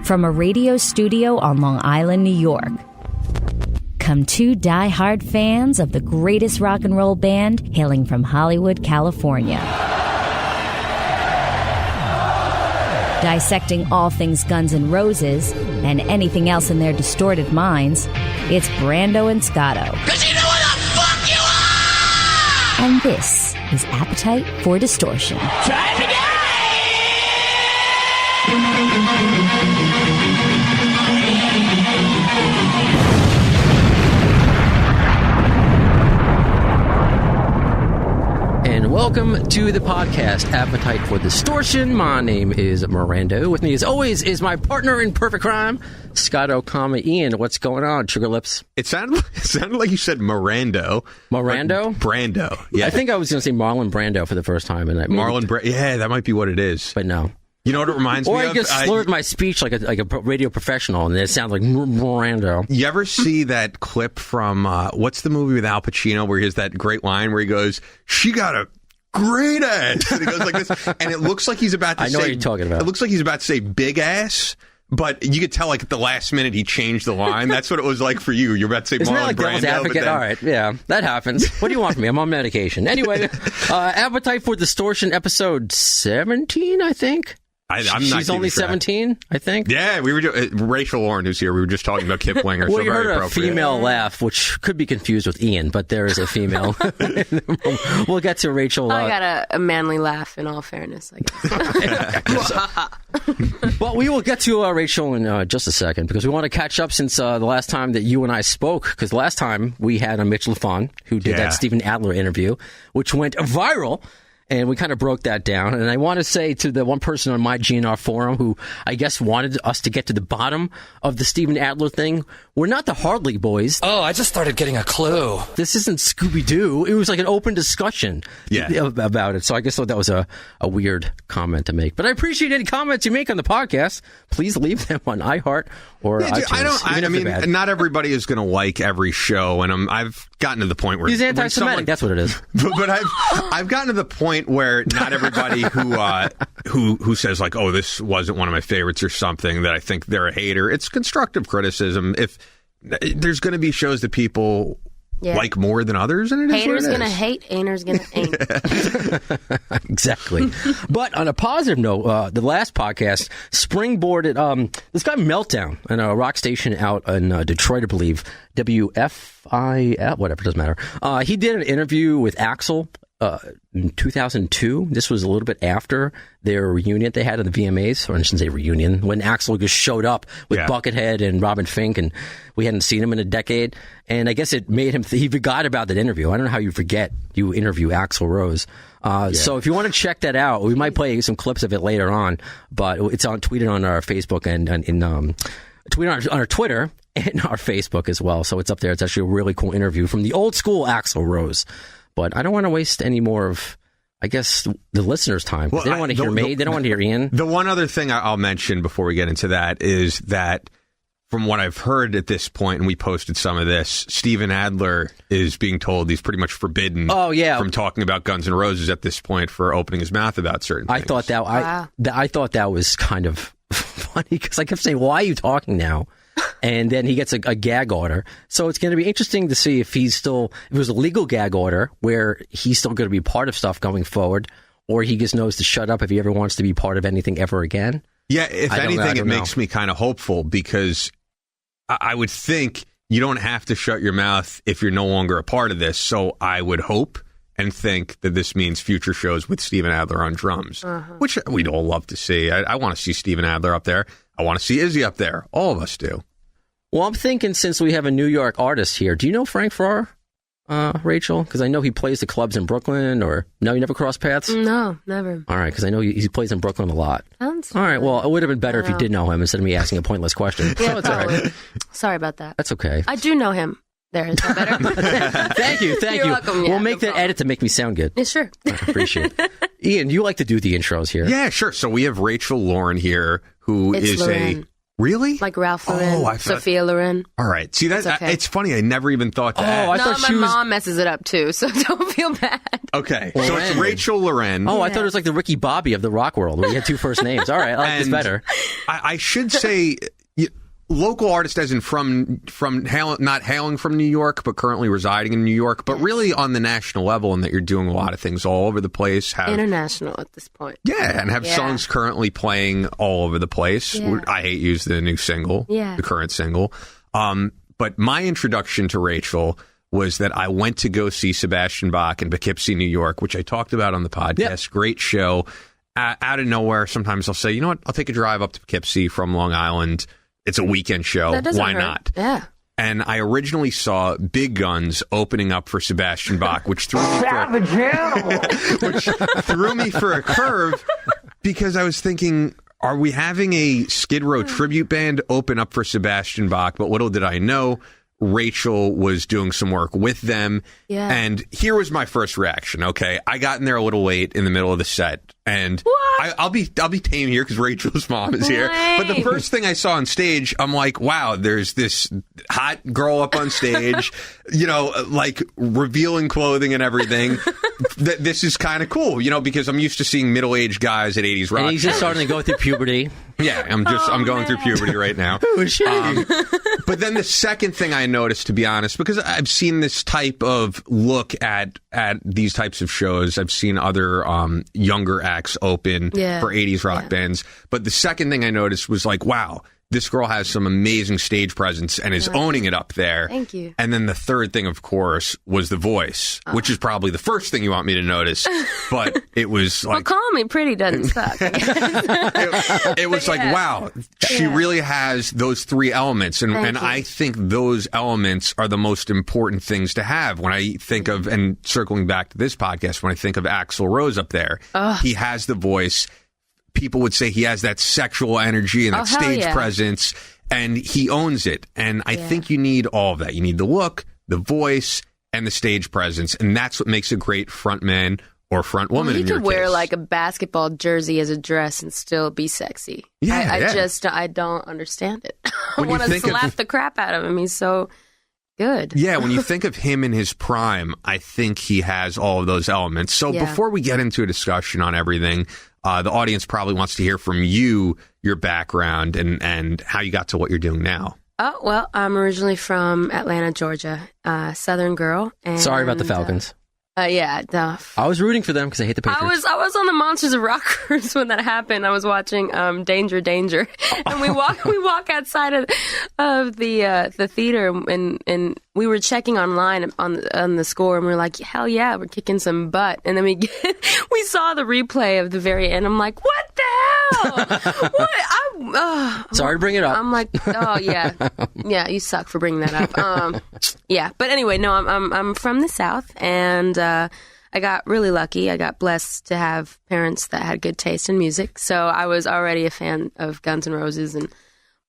From a radio studio on Long Island, New York, come two die-hard fans of the greatest rock and roll band hailing from Hollywood, California. Dissecting all things Guns N' Roses and anything else in their distorted minds, it's Brando and Scotto. 'Cause you know what the fuck you are! And this is Appetite for Distortion. Try it again! And welcome to the podcast, Appetite for Distortion. My name is Miranda. With me, as always, is my partner in perfect crime, Scotto, Ian. What's going on, Sugar Lips? It sounded like you said Mirando. Mirando? Brando. Yeah. I think I was going to say Marlon Brando for the first time. Yeah, that might be what it is. But no. You know what it reminds me of? Or I just slurred my speech like a radio professional, and it sounds like Mirando. You ever see that clip from, what's the movie with Al Pacino where he has that great line where he goes, "She got a great ass," and he goes like this, and it looks like he's about to say, I know what you're talking about. It looks like he's about to say big ass, but you could tell like at the last minute he changed the line. That's what it was like for you. You're about to say Isn't Marlon that like Devil's Brando. Advocate? All right, yeah, that happens. What do you want from me? I'm on medication. Anyway, Appetite for Distortion, episode 17, I think. She's only 17, I think. Yeah, we were Rachel Lorin, who's here. We were just talking about Kiplinger. Well, so you very heard a appropriate. female laugh, which could be confused with Ian, but there is a female. We'll get to Rachel. I got a manly laugh, in all fairness, I guess. But we will get to Rachel in just a second, because we want to catch up since the last time that you and I spoke, because the last time we had Mitch LaFon, who did that Steven Adler interview, which went viral. And we kind of broke that down. And I want to say to the one person on my GNR forum who I guess wanted us to get to the bottom of the Steven Adler thing, we're not the Hardly Boys. Oh, I just started getting a clue. This isn't Scooby-Doo. It was like an open discussion about it. So I guess that was a weird comment to make. But I appreciate any comments you make on the podcast. Please leave them on iHeart or iTunes. I mean, not everybody is going to like every show. And I've gotten to the point where... He's anti-Semitic. That's what it is. But I've gotten to the point where not everybody who says like, "Oh, this wasn't one of my favorites" or something, that I think they're a hater. It's constructive criticism. If there's going to be shows that people like more than others, and haters gonna hate, ain'ters gonna ain't. Exactly. But on a positive note, the last podcast springboarded this guy Meltdown on a rock station out in Detroit, I believe, WFI, whatever, doesn't matter. He did an interview with Axl in 2002. This was a little bit after their reunion they had at the VMAs, or I shouldn't say reunion, when Axl just showed up with Buckethead and Robin Fink, and we hadn't seen him in a decade. And I guess it made him, he forgot about that interview. I don't know how you forget you interview Axl Rose. So if you want to check that out, we might play some clips of it later on, but it's tweeted on our Facebook and tweeted on our Twitter and our Facebook as well. So it's up there. It's actually a really cool interview from the old school Axl Rose. But I don't want to waste any more of, I guess, the listeners' time. Well, they don't want to hear me. They don't want to hear Ian. The one other thing I'll mention before we get into that is that, from what I've heard at this point, and we posted some of this, Steven Adler is being told he's pretty much forbidden from talking about Guns N' Roses at this point for opening his mouth about certain things. I thought that was kind of funny, because I kept saying, "Why are you talking now?" And then he gets a gag order. So it's going to be interesting to see if it was a legal gag order where he's still going to be part of stuff going forward, or he just knows to shut up if he ever wants to be part of anything ever again. Yeah, if anything, it makes me kind of hopeful, because I would think you don't have to shut your mouth if you're no longer a part of this. So I would hope and think that this means future shows with Steven Adler on drums, which we'd all love to see. I want to see Steven Adler up there. I want to see Izzy up there. All of us do. Well, I'm thinking, since we have a New York artist here, do you know Frank Farrar, Rachel? Because I know he plays the clubs in Brooklyn, or no, you never crossed paths? No, never. All right, because I know he plays in Brooklyn a lot. Sounds all right, well, it would have been better if you did know him instead of me asking a pointless question. Yeah, it's all right. Sorry about that. That's okay. I do know him. There, is that better? Thank you. You're welcome. Yeah, we'll make that edit to make me sound good. Yeah, sure. I appreciate it. Ian, you like to do the intros here. Yeah, sure. So we have Rachel Lorin here, who is Really? Like Ralph Lauren, Sophia Loren. All right. See, it's funny. I never even thought that. Oh, I thought my mom messes it up too, so don't feel bad. Okay. So it's Rachel Lorin. Oh, I thought it was like the Ricky Bobby of the rock world, where you had two first names. All right, I like this better. I should say, local artist as in not hailing from New York, but currently residing in New York, but really on the national level, and that you're doing a lot of things all over the place. International at this point. Yeah, and have songs currently playing all over the place. Yeah. I Hate You's the new single, the current single. But my introduction to Rachel was that I went to go see Sebastian Bach in Poughkeepsie, New York, which I talked about on the podcast. Yep. Great show. Out of nowhere, sometimes I'll say, you know what, I'll take a drive up to Poughkeepsie from Long Island. It's a weekend show. Why not? Yeah. And I originally saw Big Guns opening up for Sebastian Bach, which threw me for a curve because I was thinking, are we having a Skid Row tribute band open up for Sebastian Bach? But little did I know, Rachel was doing some work with them. Yeah. And here was my first reaction. Okay. I got in there a little late in the middle of the set. And I'll be tame here because Rachel's mom is here. But the first thing I saw on stage, I'm like, wow, there's this hot girl up on stage, like revealing clothing and everything. This is kind of cool, because I'm used to seeing middle-aged guys at 80s rock. And he's just starting to go through puberty. Yeah, I'm going through puberty right now. Who is she? But then the second thing I noticed, to be honest, because I've seen this type of look at these types of shows, I've seen other younger acts open for 80s rock bands. But the second thing I noticed was like, wow, this girl has some amazing stage presence and is owning it up there. Thank you. And then the third thing, of course, was the voice, which is probably the first thing you want me to notice. But it was like... Well, calling me pretty doesn't suck. it was like, wow, she really has those three elements. And I think those elements are the most important things to have. When I think of, and circling back to this podcast, when I think of Axl Rose up there, he has the voice. People would say he has that sexual energy and that stage presence, and he owns it. And I think you need all of that. You need the look, the voice, and the stage presence. And that's what makes a great front man or front woman in your case. You could wear like a basketball jersey as a dress and still be sexy. I don't understand it. I want to slap the crap out of him. He's so good. Yeah, when you think of him in his prime, I think he has all of those elements. So before we get into a discussion on everything, the audience probably wants to hear from you, your background, and how you got to what you're doing now. Oh, well, I'm originally from Atlanta, Georgia, Southern girl. And, sorry about the Falcons. I was rooting for them because I hate the Patriots. I was on the Monsters of Rock cruise when that happened. I was watching Danger, Danger, and we walk outside of the theater, and we were checking online on the score, and we were like, hell yeah, we're kicking some butt. And then we saw the replay of the very end. I'm like, what the hell? What? Sorry to bring it up. I'm like, oh yeah, you suck for bringing that up. But anyway, no, I'm from the South, and I got really lucky. I got blessed to have parents that had good taste in music. So I was already a fan of Guns N' Roses and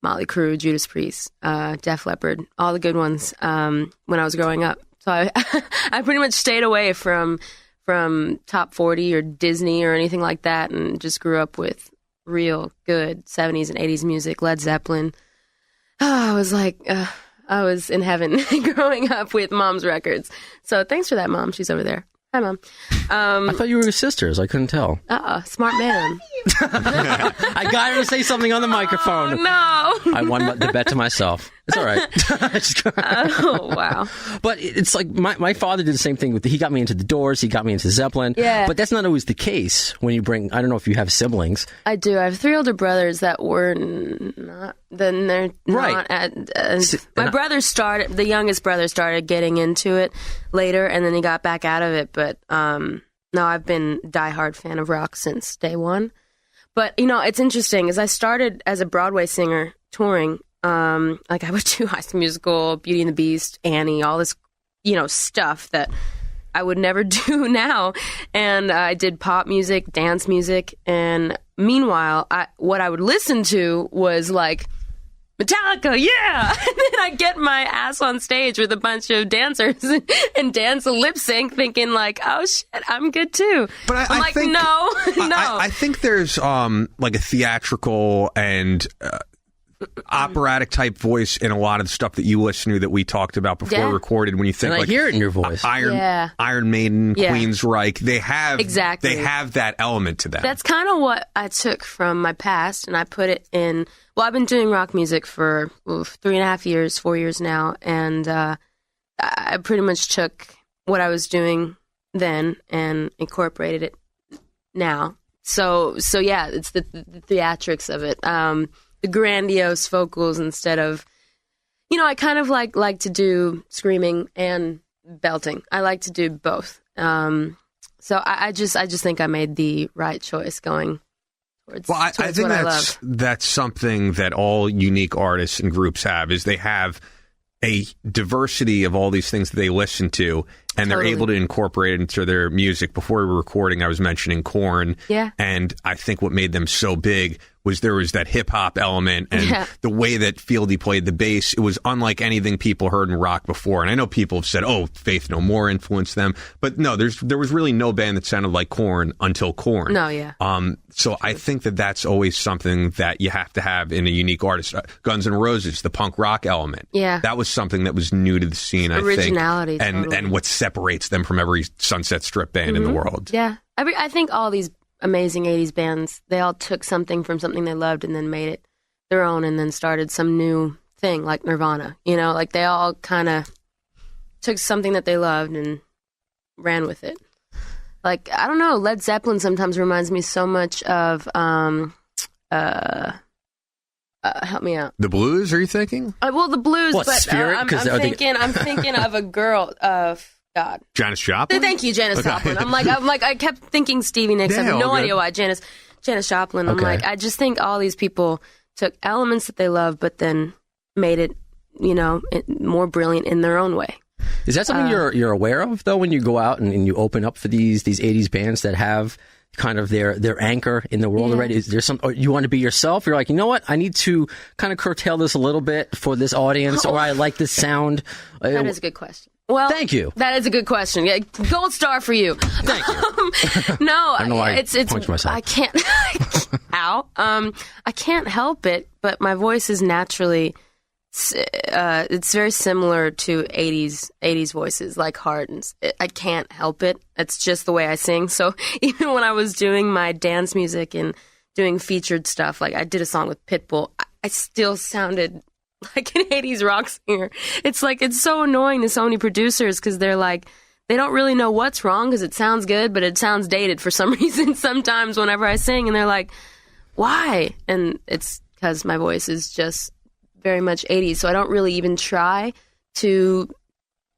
Motley Crue, Judas Priest, Def Leppard, all the good ones when I was growing up. So I pretty much stayed away from Top 40 or Disney or anything like that, and just grew up with real good 70s and 80s music, Led Zeppelin. I was like... I was in heaven growing up with Mom's records. So thanks for that, Mom. She's over there. Hi, Mom. I thought you were sisters. I couldn't tell. Smart man. I got her to say something on the microphone. Oh, no. I won the bet to myself. It's all right. Oh, wow. But it's like my father did the same thing. He got me into the Doors. He got me into Zeppelin. Yeah. But that's not always the case when you bring, I don't know if you have siblings. I do. I have 3 older brothers that were not, then they're right. not. My brother started, the youngest brother started getting into it later, and then he got back out of it. But no, I've been a diehard fan of rock since day one. But, it's interesting. As I started as a Broadway singer touring, like I would do High School Musical, Beauty and the Beast, Annie, all this, stuff that I would never do now. And I did pop music, dance music. And meanwhile, what I would listen to was like Metallica, yeah! And then I get my ass on stage with a bunch of dancers and dance a lip sync thinking like, oh shit, I'm good too. But I think, no. I think there's like a theatrical and operatic type voice in a lot of the stuff that you listen to that we talked about before we recorded. When you think, and like, I hear it in your voice. Iron Maiden, Queensryche, they have exactly. They have that element to them. That's kind of what I took from my past, and I put it in. Well, I've been doing rock music for 3.5 years, 4 years now, and I pretty much took what I was doing then and incorporated it now. So yeah, it's the theatrics of it. The grandiose vocals instead of, I kind of like to do screaming and belting. I like to do both. So I just think I made the right choice going towards. Well, I think that's something that all unique artists and groups have, is they have a diversity of all these things that they listen to, and they're able to incorporate it into their music. Before we were recording, I was mentioning Korn. Yeah. And I think what made them so big was there was that hip-hop element, and the way that Fieldy played the bass, it was unlike anything people heard in rock before. And I know people have said, Faith No More influenced them. But no, there was really no band that sounded like Korn until Korn. No, yeah. So I think that that's always something that you have to have in a unique artist. Guns N' Roses, the punk rock element. Yeah. That was something that was new to the scene, I think. Originality, totally. And what separates them from every Sunset Strip band in the world. Yeah. I think all these amazing 80s bands, they all took something from something they loved and then made it their own and then started some new thing, like Nirvana. Like they all kind of took something that they loved and ran with it. Like, I don't know, Led Zeppelin sometimes reminds me so much of help me out. The Blues, are you thinking? Well, the Blues, what, but Spirit? I'm thinking of a girl of God. Janis Joplin? Thank you, Janis Joplin. I'm like, I kept thinking Stevie Nicks. I have no idea why. Janis Joplin. I'm like, I just think all these people took elements that they love, but then made it, more brilliant in their own way. Is that something you're aware of, though, when you go out and you open up for these 80s bands that have kind of their anchor in the world already? Is there or you want to be yourself? You're like, you know what? I need to kind of curtail this a little bit for this audience, or I like this sound. That is a good question. Well, thank you. That is a good question. Yeah, gold star for you. Thank you. No, I don't know why it's point to myself. I can't. Ow. I can't help it, but my voice is naturally. It's very similar to 80s voices, like Hardens. I can't help it. It's just the way I sing. So even when I was doing my dance music and doing featured stuff, like I did a song with Pitbull, I still sounded like an 80s rock singer. It's like, it's so annoying to so many producers because they're like, they don't really know what's wrong because it sounds good, but it sounds dated for some reason sometimes whenever I sing. And they're like, why? And it's because my voice is just very much 80s, so I don't really even try to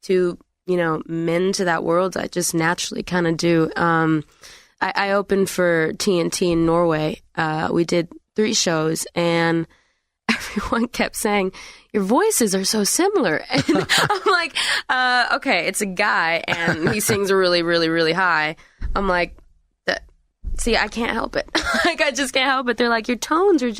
mend to that world. I just naturally kind of do. I opened for TNT in Norway. We did 3 shows, and everyone kept saying, your voices are so similar. And I'm like, okay, it's a guy, and he sings really, really, really high. I'm like, see, I can't help it. Like, I just can't help it. They're like, your tones are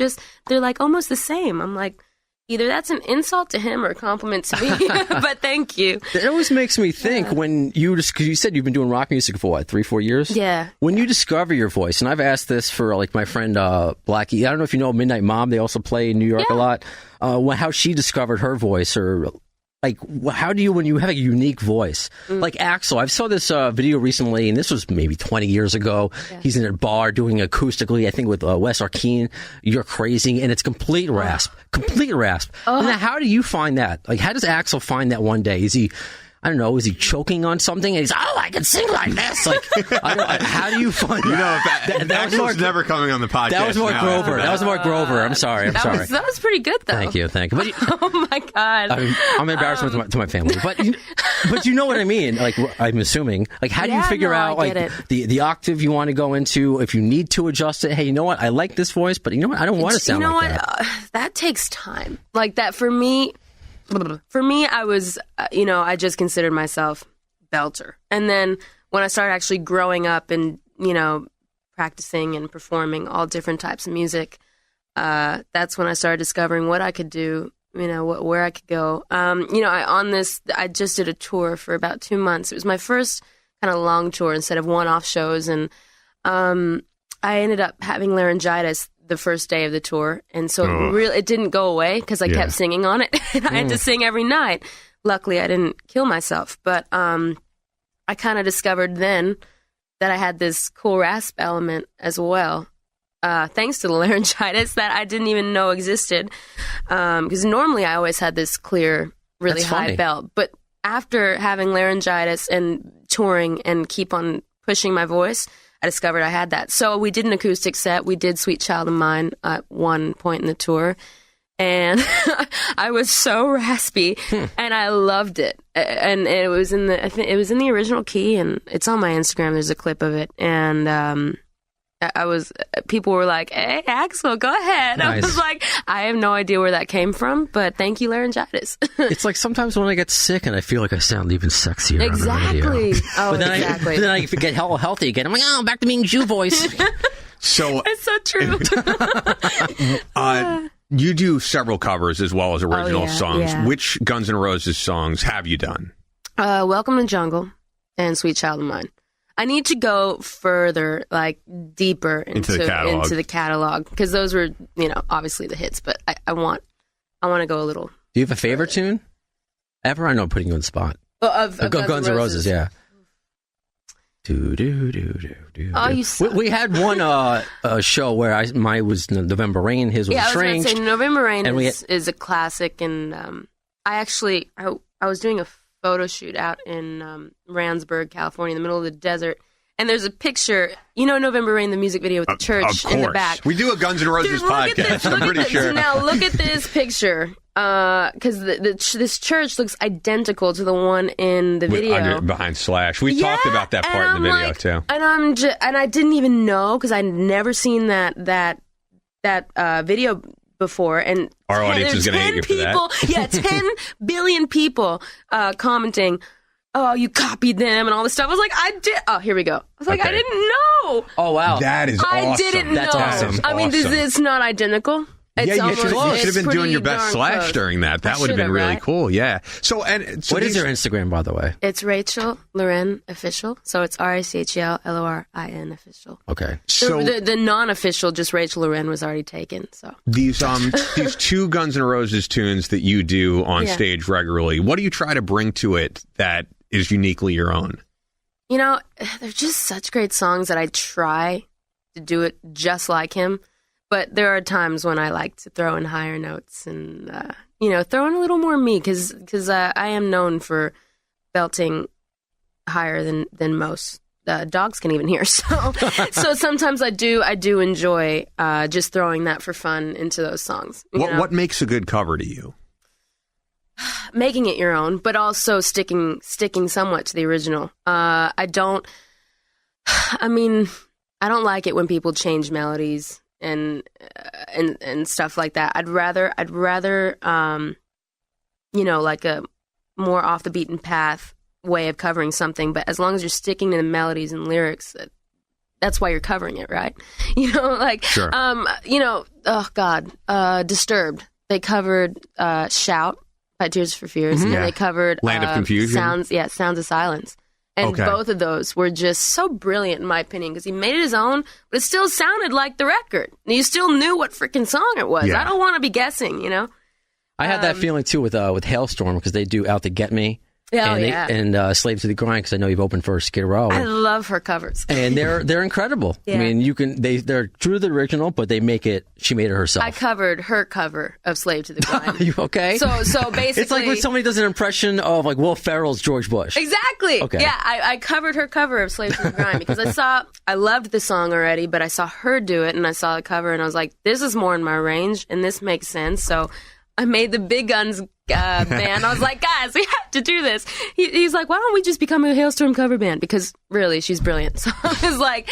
they're like almost the same. I'm like, either that's an insult to him or a compliment to me, but thank you. It always makes me think when because you said you've been doing rock music for what, 3-4 years? Yeah. When you discover your voice, and I've asked this for like my friend Blackie, I don't know if you know Midnight Mom, they also play in New York a lot, how she discovered her voice, or like, how do you, when you have a unique voice, like Axl, I saw this video recently, and this was maybe 20 years ago. Yeah. He's in a bar doing acoustically, I think with Wes Arkeen, You're Crazy, and it's complete rasp. And now, how do you find that? Like, how does Axl find that one day? Is he, I don't know, is he choking on something? And he's, I can sing like this. Like, how do you find that? That was never coming on the podcast. That was more Grover. That was more Grover. I'm sorry. That was pretty good, though. Thank you. But oh, my God. I'm embarrassed to my family. But you know what I mean? Like, I'm assuming. Like, how do you figure out, like, the octave you want to go into? If you need to adjust it, hey, you know what? I like this voice, but you know what? I don't want to sound like that. That takes time. Like, that for me, I was, I just considered myself belter. And then when I started actually growing up and, practicing and performing all different types of music, that's when I started discovering what I could do, where I could go. I just did a tour for about 2 months. It was my first kind of long tour instead of one-off shows. And I ended up having laryngitis the first day of the tour. And so it didn't go away because I kept singing on it. And I had to sing every night. Luckily, I didn't kill myself. But I kind of discovered then that I had this cool rasp element as well. Thanks to the laryngitis that I didn't even know existed. Because normally I always had this clear, really high belt. But after having laryngitis and touring and keep on pushing my voice, I discovered I had that. So we did an acoustic set. We did Sweet Child of Mine at one point in the tour. And I was so raspy, and I loved it. And it was in the original key, and it's on my Instagram. There's a clip of it. And people were like, "Hey, Axl, go ahead." Nice. I was like, I have no idea where that came from, but thank you, laryngitis. It's like sometimes when I get sick and I feel like I sound even sexier Exactly. on the radio. Oh, but then exactly. but then I get healthy again. I'm like, oh, back to being Jew voice. So It's so true. you do several covers as well as original songs. Yeah. Which Guns N' Roses songs have you done? Welcome to Jungle and Sweet Child of Mine. I need to go further, like deeper into the catalog because those were, obviously the hits. But I want to go a little. Do you have a favorite tune ever? I know I'm putting you on the spot. Of Guns N' Roses, yeah. Do do do do do. Oh, you suck. We had one show where mine was November Rain, his was I was Strange. going to say November Rain And is a classic, and I was doing a photo shoot out in Randsburg, California, in the middle of the desert. And there's a picture, November Rain, the music video with the church in the back. We do a Guns N' Roses podcast, I'm pretty sure. Now, look at this picture. Because this church looks identical to the one in the video. Behind Slash. We talked about that part in the video, too. And I didn't even know, because I'd never seen that video before, and our audience is going to hate you for that. Yeah, 10 billion people commenting, "Oh, you copied them," and all this stuff. I was like, I did. Oh, here we go. I was like, I didn't know. Oh, wow. That is awesome. I didn't know. That's awesome. I mean, it's not identical. It's you should have been doing your best Slash close. during that. That would have been really cool. Yeah. So what is your Instagram, by the way? It's Rachel Lorin Official. So it's RachelLorin Official. Okay. So the non-official, just Rachel Lorin, was already taken. So these two Guns N' Roses tunes that you do on stage regularly, what do you try to bring to it that is uniquely your own? They're just such great songs that I try to do it just like him. But there are times when I like to throw in higher notes and, throw in a little more me because I am known for belting higher than most. Dogs can even hear. So sometimes I do enjoy just throwing that for fun into those songs. What makes a good cover to you? Making it your own, but also sticking somewhat to the original. I don't like it when people change melodies and stuff like that. I'd rather like a more off the beaten path way of covering something, but as long as you're sticking to the melodies and lyrics, that's why you're covering it, right? Sure. Oh God, Disturbed. They covered Shout by Tears for Fears, and they covered Land of Confusion. Sounds of Silence. And both of those were just so brilliant, in my opinion, because he made it his own, but it still sounded like the record. You still knew what freaking song it was. Yeah. I don't want to be guessing, I had that feeling, too, with Hailstorm, because they do Out to Get Me. And Slave to the Grind, because I know you've opened for Skid Row. I love her covers. And they're incredible. Yeah. I mean, they're true to the original, but she made it herself. I covered her cover of Slave to the Grind. You okay? So basically, it's like when somebody does an impression of like Will Ferrell's George Bush. Exactly. Okay. Yeah, I covered her cover of Slave to the Grind because I loved the song already, but I saw her do it and I saw the cover and I was like, this is more in my range and this makes sense. So I made the Big Guns band. I was like, guys, we have to do this. He's like, why don't we just become a Hailstorm cover band? Because really, she's brilliant. So I was like,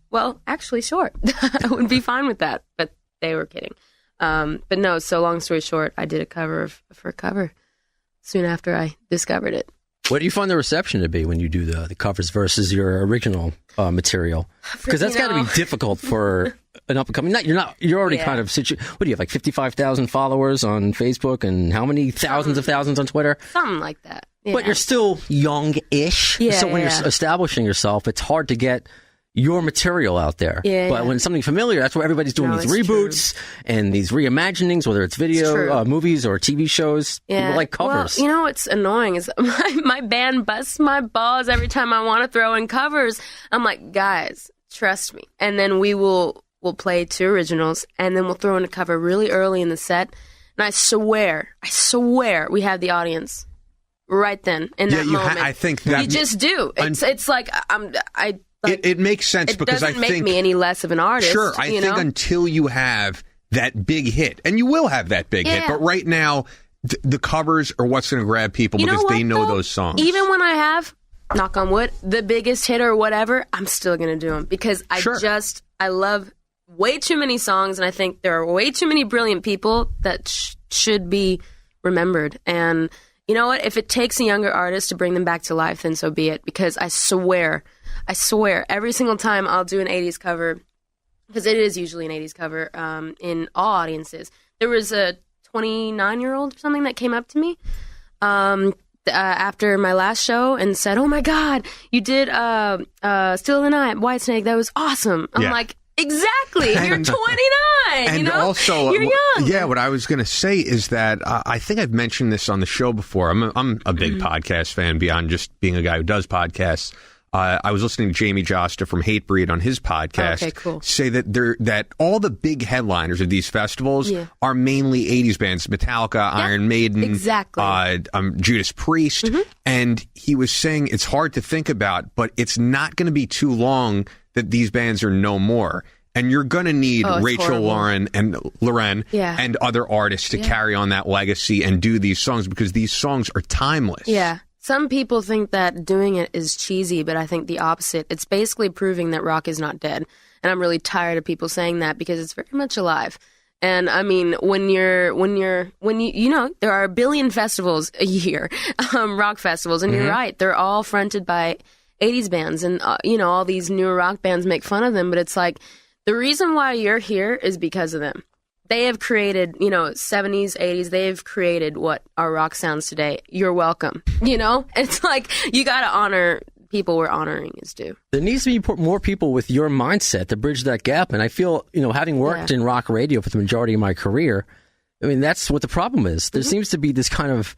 well, actually, sure. I would be fine with that. But they were kidding. But no, so long story short, I did a cover of her cover soon after I discovered it. What do you find the reception to be when you do the covers versus your original material? Because that's got to be difficult for an up and coming. You're already kind of what do you have, like 55,000 followers on Facebook and how many thousands of thousands on Twitter? Something like that. Yeah. But you're still young-ish. Yeah, so when you're establishing yourself, it's hard to get your material out there. But when it's something familiar, that's where everybody's doing these reboots and these reimaginings, whether it's video, movies, or TV shows. People like covers. Well, you know what's annoying is my band busts my balls every time I want to throw in covers. I'm like, guys, trust me. And then we'll play 2 originals, and then we'll throw in a cover really early in the set. And I swear, we have the audience right then in that moment. I think that you just do. It's like it makes sense because I think it doesn't make me any less of an artist. Sure, I think until you have that big hit, and you will have that big hit, but right now the covers are what's going to grab people because they know those songs. Even when I have, knock on wood, the biggest hit or whatever, I'm still going to do them because I love way too many songs, and I think there are way too many brilliant people that should be remembered. And you know what? If it takes a younger artist to bring them back to life, then so be it. Because I swear, every single time I'll do an 80s cover, because it is usually an 80s cover in all audiences. There was a 29-year-old or something that came up to me after my last show and said, "Oh my God, you did Still in the Night, Whitesnake. That was awesome." I'm like, exactly. You're 29. And also, you're young. Yeah, what I was going to say is that I think I've mentioned this on the show before. I'm a big podcast fan beyond just being a guy who does podcasts. I was listening to Jamie Josta from Hatebreed on his podcast say that all the big headliners of these festivals are mainly 80s bands, Metallica, Iron Maiden, Judas Priest. And he was saying it's hard to think about, but it's not going to be too long that these bands are no more. And you're going to need Rachel Lorin and other artists to carry on that legacy and do these songs because these songs are timeless. Yeah. Some people think that doing it is cheesy, but I think the opposite. It's basically proving that rock is not dead. And I'm really tired of people saying that because it's very much alive. And I mean, when you know, there are 1 billion festivals a year, rock festivals, and you're right, they're all fronted by 80s bands, and you know, all these new rock bands make fun of them, but it's like the reason why you're here is because of them. They have created, 70s, 80s, they've created what our rock sounds today. You're welcome. It's like you got to honor people where honoring is due. There needs to be more people with your mindset to bridge that gap. And I feel, having worked in rock radio for the majority of my career, I mean, that's what the problem is. There seems to be this kind of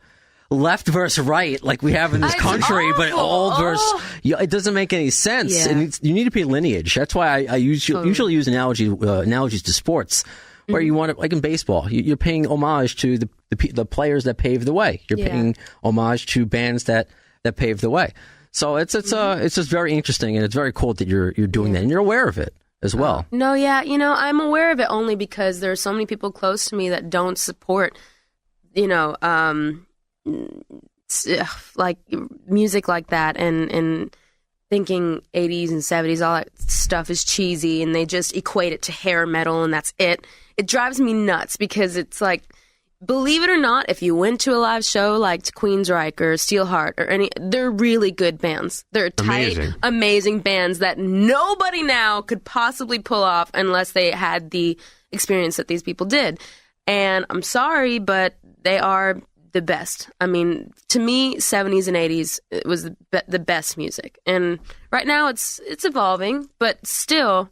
left versus right, like we have in this country, but old versus... it doesn't make any sense. Yeah. And you need to be a lineage. That's why I usually use analogies to sports, where you want to, like in baseball, you're paying homage to the players that paved the way. You're paying homage to bands that paved the way. So it's just very interesting, and it's very cool that you're doing that, and you're aware of it as well. No, yeah, I'm aware of it only because there are so many people close to me that don't support, like music like that, and thinking 80s and 70s, all that stuff is cheesy, and they just equate it to hair metal, and that's it. It drives me nuts because it's like, believe it or not, if you went to a live show like Queensryche or Steelheart or they're really good bands. They're tight, amazing bands that nobody now could possibly pull off unless they had the experience that these people did. And I'm sorry, but they are the best. I mean, to me, 70s and 80s, it was the best music. And right now it's evolving, but still,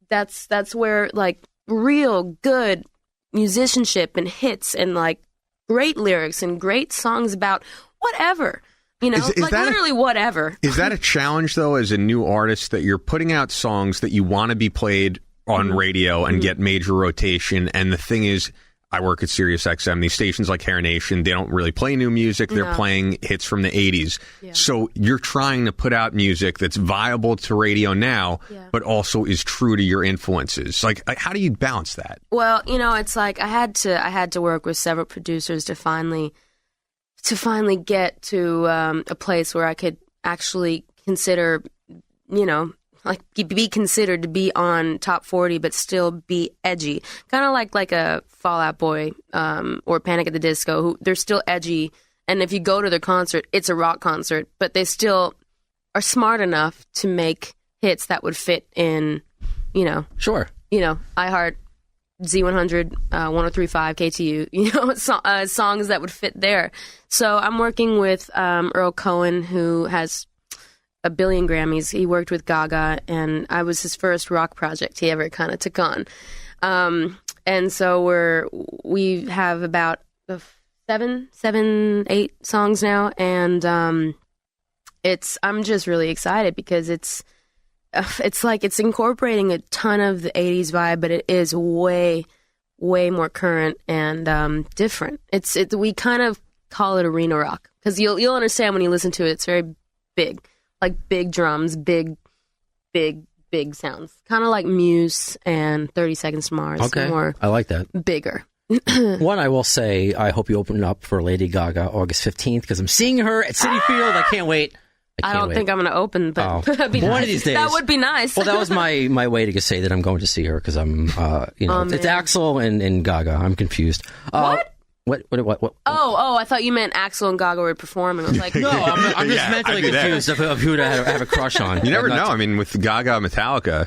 that's where like real good musicianship and hits and like great lyrics and great songs about whatever, literally whatever. Is that a challenge though, as a new artist, that you're putting out songs that you want to be played on radio and get major rotation? And the thing is, I work at Sirius XM. These stations like Hair Nation, they don't really play new music. They're playing hits from the 80s. Yeah. So you're trying to put out music that's viable to radio now, but also is true to your influences. Like, how do you balance that? Well, it's like I had to work with several producers to finally get to a place where I could actually consider, like be considered to be on top 40, but still be edgy. Kind of like a Fall Out Boy or Panic at the Disco, who they're still edgy. And if you go to their concert, it's a rock concert, but they still are smart enough to make hits that would fit in, Sure. iHeart, Z100, 103.5, KTU, songs that would fit there. So I'm working with Earl Cohen, who has a billion Grammys. He worked with Gaga, and I was his first rock project he ever kind of took on. And so we have about 7, 8 songs now, and I'm just really excited because it's like it's incorporating a ton of the 80s vibe, but it is way more current and different. We kind of call it arena rock because you'll understand when you listen to it. It's very big, like big drums, big sounds, kind of like Muse and 30 Seconds to Mars. Okay, more I like that. Bigger. One, I will say, I hope you open up for Lady Gaga August 15th because I'm seeing her at Citi Field. I can't wait. I don't think I'm going to open, but that'd be one nice. of these days. That would be nice. Well, that was my way to say that I'm going to see her because I'm, it's Axl and Gaga. I'm confused. What? What? Oh! I thought you meant Axl and Gaga were performing. I was like, no, I'm just mentally confused of who to have a crush on. You never know. I mean, with Gaga, Metallica.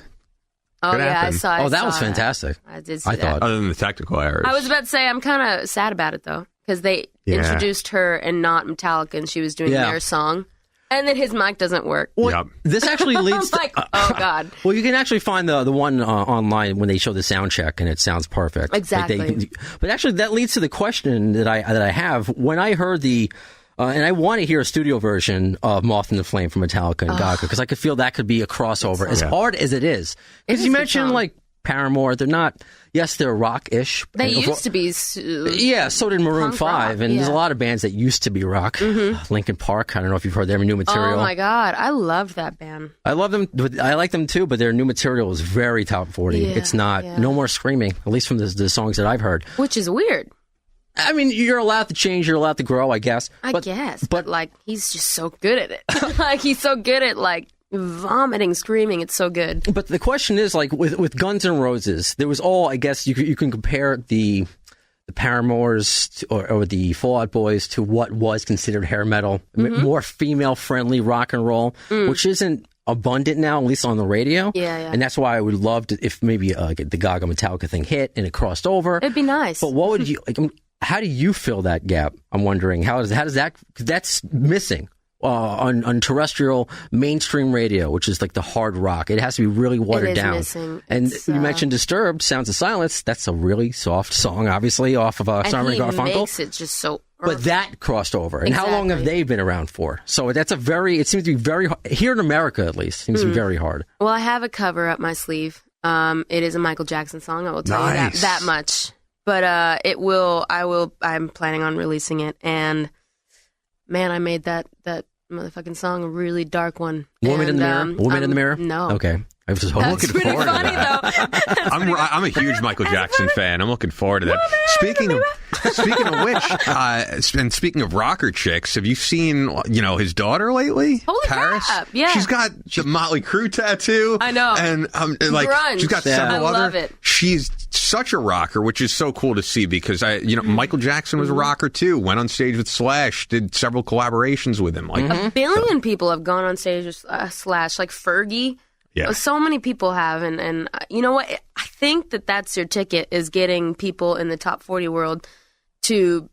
Oh yeah, I saw. That was fantastic. I did see I that. thought, other than the technical errors. I was about to say I'm kind of sad about it though because they introduced her and not Metallica, and she was doing their song. And then his mic doesn't work. Well, this actually leads to... oh, God. Well, you can actually find the one online when they show the sound check, and it sounds perfect. Exactly. But actually, that leads to the question that I have. When I heard and I want to hear a studio version of Moth in the Flame from Metallica and Gaga, because I could feel that could be a crossover, as hard as it is. Because you mentioned, like, Paramore, they're not... Yes, they're rock-ish. They used to be. Yeah, so did Maroon 5. And there's a lot of bands that used to be rock. Mm-hmm. Linkin Park, I don't know if you've heard their new material. Oh, my God. I loved that band. I love them. I like them, too, but their new material is very top 40. Yeah, it's not. No more screaming, at least from the songs that I've heard. Which is weird. I mean, you're allowed to change. You're allowed to grow, I guess. I guess. But, like, he's just so good at it. Like, he's so good at, like, vomiting, screaming. It's so good. But the question is, like, with Guns N' Roses, there was all, I guess, you can compare the Paramores or the Fall Out Boys to what was considered hair metal, more female-friendly rock and roll, which isn't abundant now, at least on the radio. Yeah. And that's why I would love to, if maybe the Gaga Metallica thing hit and it crossed over. It'd be nice. But what would you, like, how do you fill that gap? I'm wondering, how does that, because that's missing. On terrestrial mainstream radio, which is like the hard rock. It has to be really watered down. Missing. And you mentioned Disturbed, Sounds of Silence. That's a really soft song, obviously, off of Simon & Garfunkel. He makes it just so... But that crossed over. And how long have they been around for? So that's it seems to be very hard. Here in America, at least, seems to be very hard. Well, I have a cover up my sleeve. It is a Michael Jackson song, I will tell you that much. But I'm planning on releasing it. And man, I made that motherfucking song a really dark one. Woman in the Mirror? Woman in the Mirror? No. Okay. I was just looking forward to that. I'm a huge Michael Jackson fan. I'm looking forward to that. Speaking of which, and speaking of rocker chicks, have you seen his daughter lately? Holy Paris? crap! Yeah, she's got the Motley Crue tattoo. I know, and grunge. She's got several I other. love it. She's such a rocker, which is so cool to see because Michael Jackson was a rocker too. Went on stage with Slash, did several collaborations with him. Like a billion people have gone on stage with Slash, like Fergie. Yeah. So many people have, and you know what? I think that's your ticket, is getting people in the top 40 world to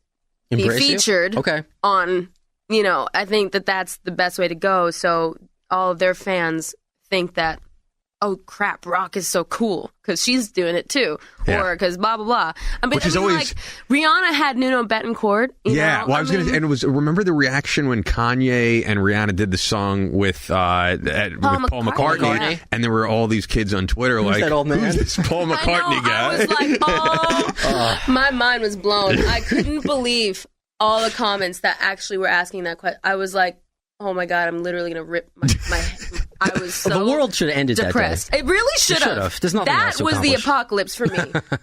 Embrace be featured on, I think that's the best way to go. So all of their fans think that, oh crap, rock is so cool because she's doing it too, or because blah blah blah. Which is always like Rihanna had Nuno Betancourt. Well, I was going to, and it was. Remember the reaction when Kanye and Rihanna did the song with Paul McCartney, and there were all these kids on Twitter who's like, that old man? "Who's this Paul McCartney guy?" I was like, my mind was blown. I couldn't believe all the comments that actually were asking that question. I was like, oh my God, I'm literally going to rip my I was so the world should have ended depressed. that day. It really should have. There's nothing else to was the accomplish. apocalypse for me.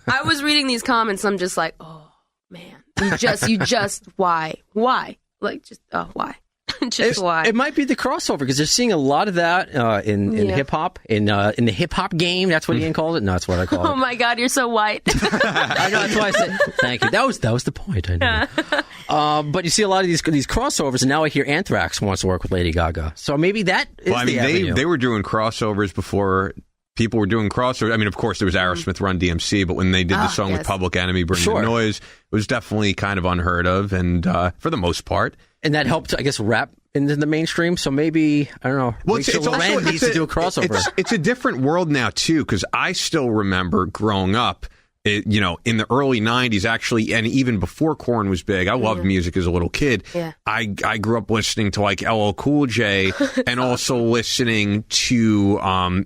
I was reading these comments. I'm just like, oh man, you just why? Like just why? Why? It might be the crossover because they're seeing a lot of that in hip hop, in the hip hop game. That's what Ian calls it. No, that's what I call it. Oh my God, you're so white. I know, that's why I said thank you. That was the point. I know. But you see a lot of these crossovers, and now I hear Anthrax wants to work with Lady Gaga. So maybe that is they were doing crossovers before people were doing crossovers. I mean, of course, there was Aerosmith Run DMC, but when they did the song with Public Enemy, Bring the Noise, it was definitely kind of unheard of, and for the most part. And that helped, I guess, rap into the mainstream. So maybe, I don't know, Well, Rachel Lorin needs to do a crossover. It's a different world now, too, because I still remember growing up, in the early 90s, actually, and even before Korn was big. I loved music as a little kid. Yeah. I grew up listening to like LL Cool J and also listening to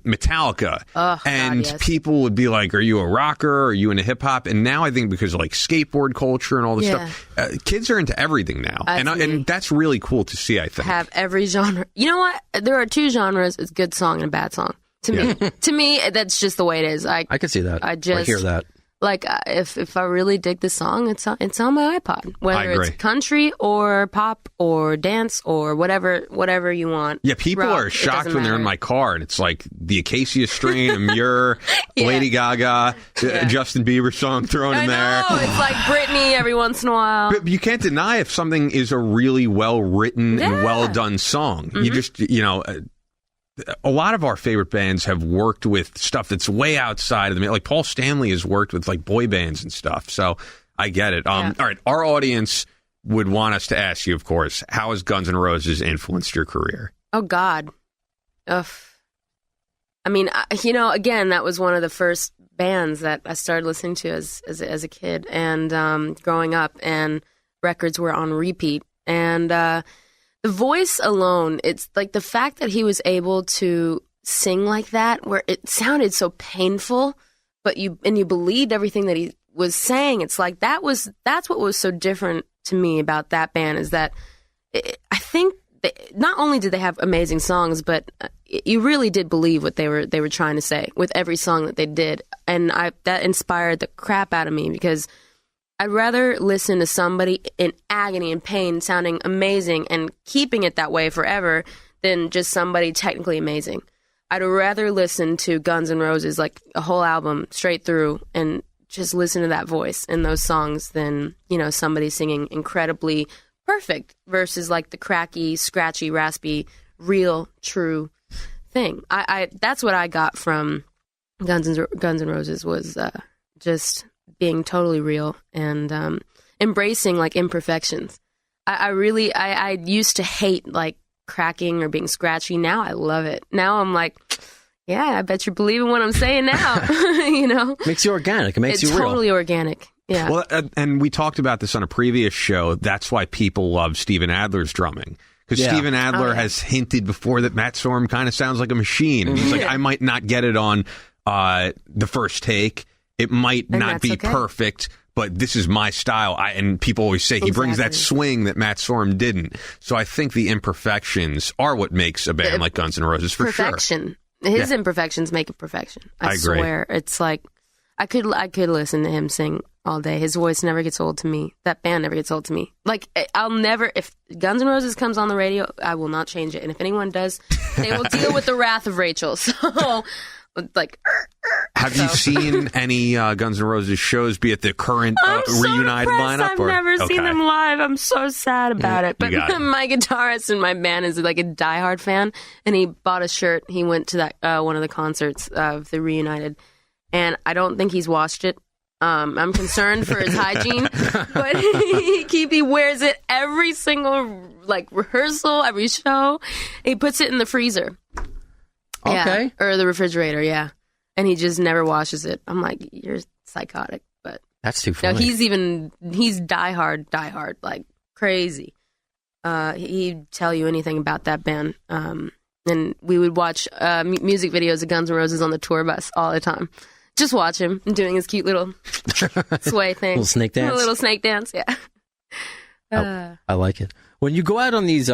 Metallica. And God, yes. people would be like, are you a rocker? Are you into hip hop? And now I think because of like skateboard culture and all this stuff, kids are into everything now. And that's really cool to see, I think. Have every genre. You know what? There are two genres. It's a good song and a bad song. To me, that's just the way it is. I can see that. I hear that. Like, if I really dig the song, it's on my iPod. Whether it's country or pop or dance or whatever you want. Yeah, people are shocked when they're in my car and it's like the Acacia Strain, a Muir, Lady Gaga, Justin Bieber song thrown in there. I know, it's like Britney every once in a while. But you can't deny if something is a really well-written and well-done song. You just, a lot of our favorite bands have worked with stuff that's way outside of them. Like Paul Stanley has worked with like boy bands and stuff. So I get it. All right. Our audience would want us to ask you, of course, how has Guns N' Roses influenced your career? Oh, God. Ugh. I mean, again, that was one of the first bands that I started listening to as a kid and growing up, and records were on repeat. And the voice alone, it's like the fact that he was able to sing like that, where it sounded so painful, but you believed everything that he was saying. It's like that's what was so different to me about that band, is that I think not only did they have amazing songs, but you really did believe what they were trying to say with every song that they did, and that inspired the crap out of me, because I'd rather listen to somebody in agony and pain sounding amazing and keeping it that way forever than just somebody technically amazing. I'd rather listen to Guns N' Roses, like a whole album straight through, and just listen to that voice in those songs than, somebody singing incredibly perfect versus like the cracky, scratchy, raspy, real, true thing. I that's what I got from Guns N' Roses was just being totally real and embracing like imperfections. I used to hate like cracking or being scratchy. Now I love it. Now I'm like, yeah, I bet you're believing what I'm saying now. Makes you organic. It makes you real. It's totally organic. Yeah. Well, and we talked about this on a previous show. That's why people love Steven Adler's drumming. Because Steven Adler has hinted before that Matt Sorum kind of sounds like a machine. And he's like, I might not get it on the first take. It might not be perfect, but this is my style. And people always say he brings that swing that Matt Sorum didn't. So I think the imperfections are what makes a band like Guns N' Roses for perfection. His imperfections make it perfection. I agree. Swear. It's like I could listen to him sing all day. His voice never gets old to me. That band never gets old to me. Like, I'll never, if Guns N' Roses comes on the radio, I will not change it. And if anyone does, they will deal with the wrath of Rachel. So, like... Have you seen any Guns N' Roses shows, be it the current reunited lineup? I've never seen them live. I'm so sad about it. But my guitarist in my band is like a diehard fan, and he bought a shirt. He went to that one of the concerts of the reunited, and I don't think he's washed it. I'm concerned for his hygiene, but he wears it every single like rehearsal, every show. He puts it in the freezer. Okay. Yeah, or the refrigerator, yeah. And he just never washes it. I'm like, you're psychotic, but... That's too funny. No, he's diehard, like crazy. He'd tell you anything about that band. And we would watch music videos of Guns N' Roses on the tour bus all the time. Just watch him doing his cute little sway thing. Little snake dance? Little snake dance, yeah. I like it. When you go out on these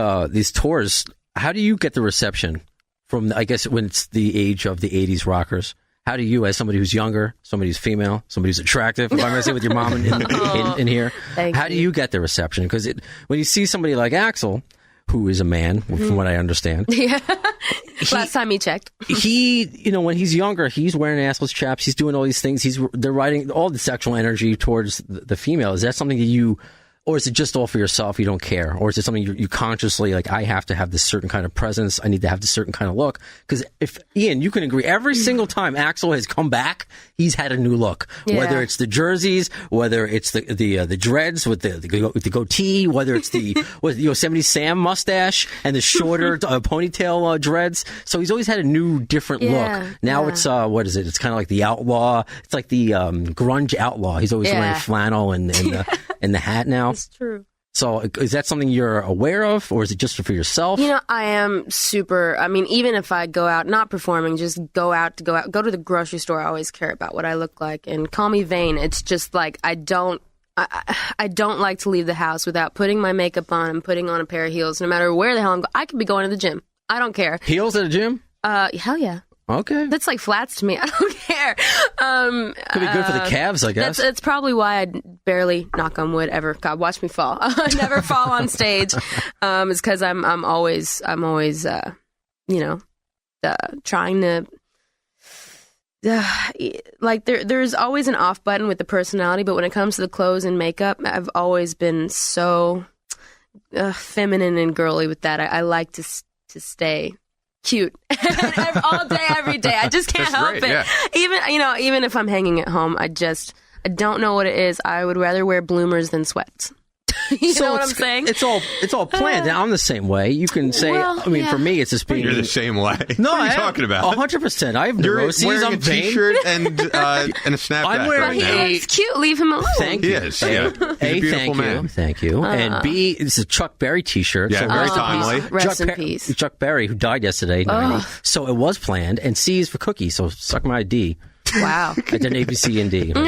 tours, how do you get the reception from, I guess, when it's the age of the 80s rockers? How do you, as somebody who's younger, somebody who's female, somebody who's attractive, if I'm going to say with your mom in here, how do you get the reception? Because when you see somebody like Axl, who is a man, from what I understand. Yeah. Last time he checked. When he's younger, he's wearing assless chaps. He's doing all these things. They're writing all the sexual energy towards the female. Is that something that you Or is it just all for yourself? You don't care? Or is it something you consciously, like, I have to have this certain kind of presence. I need to have this certain kind of look. Because if, Ian, you can agree, every single time Axl has come back, he's had a new look. Yeah. Whether it's the jerseys, whether it's the dreads with the goatee, whether it's the Yosemite Sam mustache and the shorter ponytail dreads. So he's always had a new, different look. Now it's, what is it? It's kind of like the outlaw. It's like the grunge outlaw. He's always wearing flannel and the hat now. It's true. So is that something you're aware of, or is it just for yourself? I am super, even if I go out, not performing, just go to the grocery store, I always care about what I look like. And call me vain. It's just like, I don't like to leave the house without putting my makeup on and putting on a pair of heels, no matter where the hell I'm going. I could be going to the gym. I don't care. Heels at a gym? Hell yeah. Okay. That's like flats to me. I don't care. Could be good for the calves, I guess. That's probably why I barely, knock on wood, ever. God, watch me fall. I never fall on stage. It's because I'm always, trying to. Like there's always an off button with the personality, but when it comes to the clothes and makeup, I've always been so feminine and girly with that. I like to stay cute all day, every day. I just can't help it. Yeah. Even if I'm hanging at home, I don't know what it is. I would rather wear bloomers than sweats. You know what I'm saying? It's all planned. I'm the same way. You can say, for me, it's just being... You're the same way. No, what are you talking about? 100%. I have neuroses. You're wearing I'm a t-shirt and a snapback. I'm wearing He's cute. Leave him alone. Thank you. Yes, yeah. A, thank you. Thank you. And B, it's a Chuck Berry t-shirt. Yeah, very timely. Rest in peace. Chuck Berry, who died yesterday, 90. So it was planned. And C is for cookie, so suck my D. Wow. I did A, B, C, and D. Oh,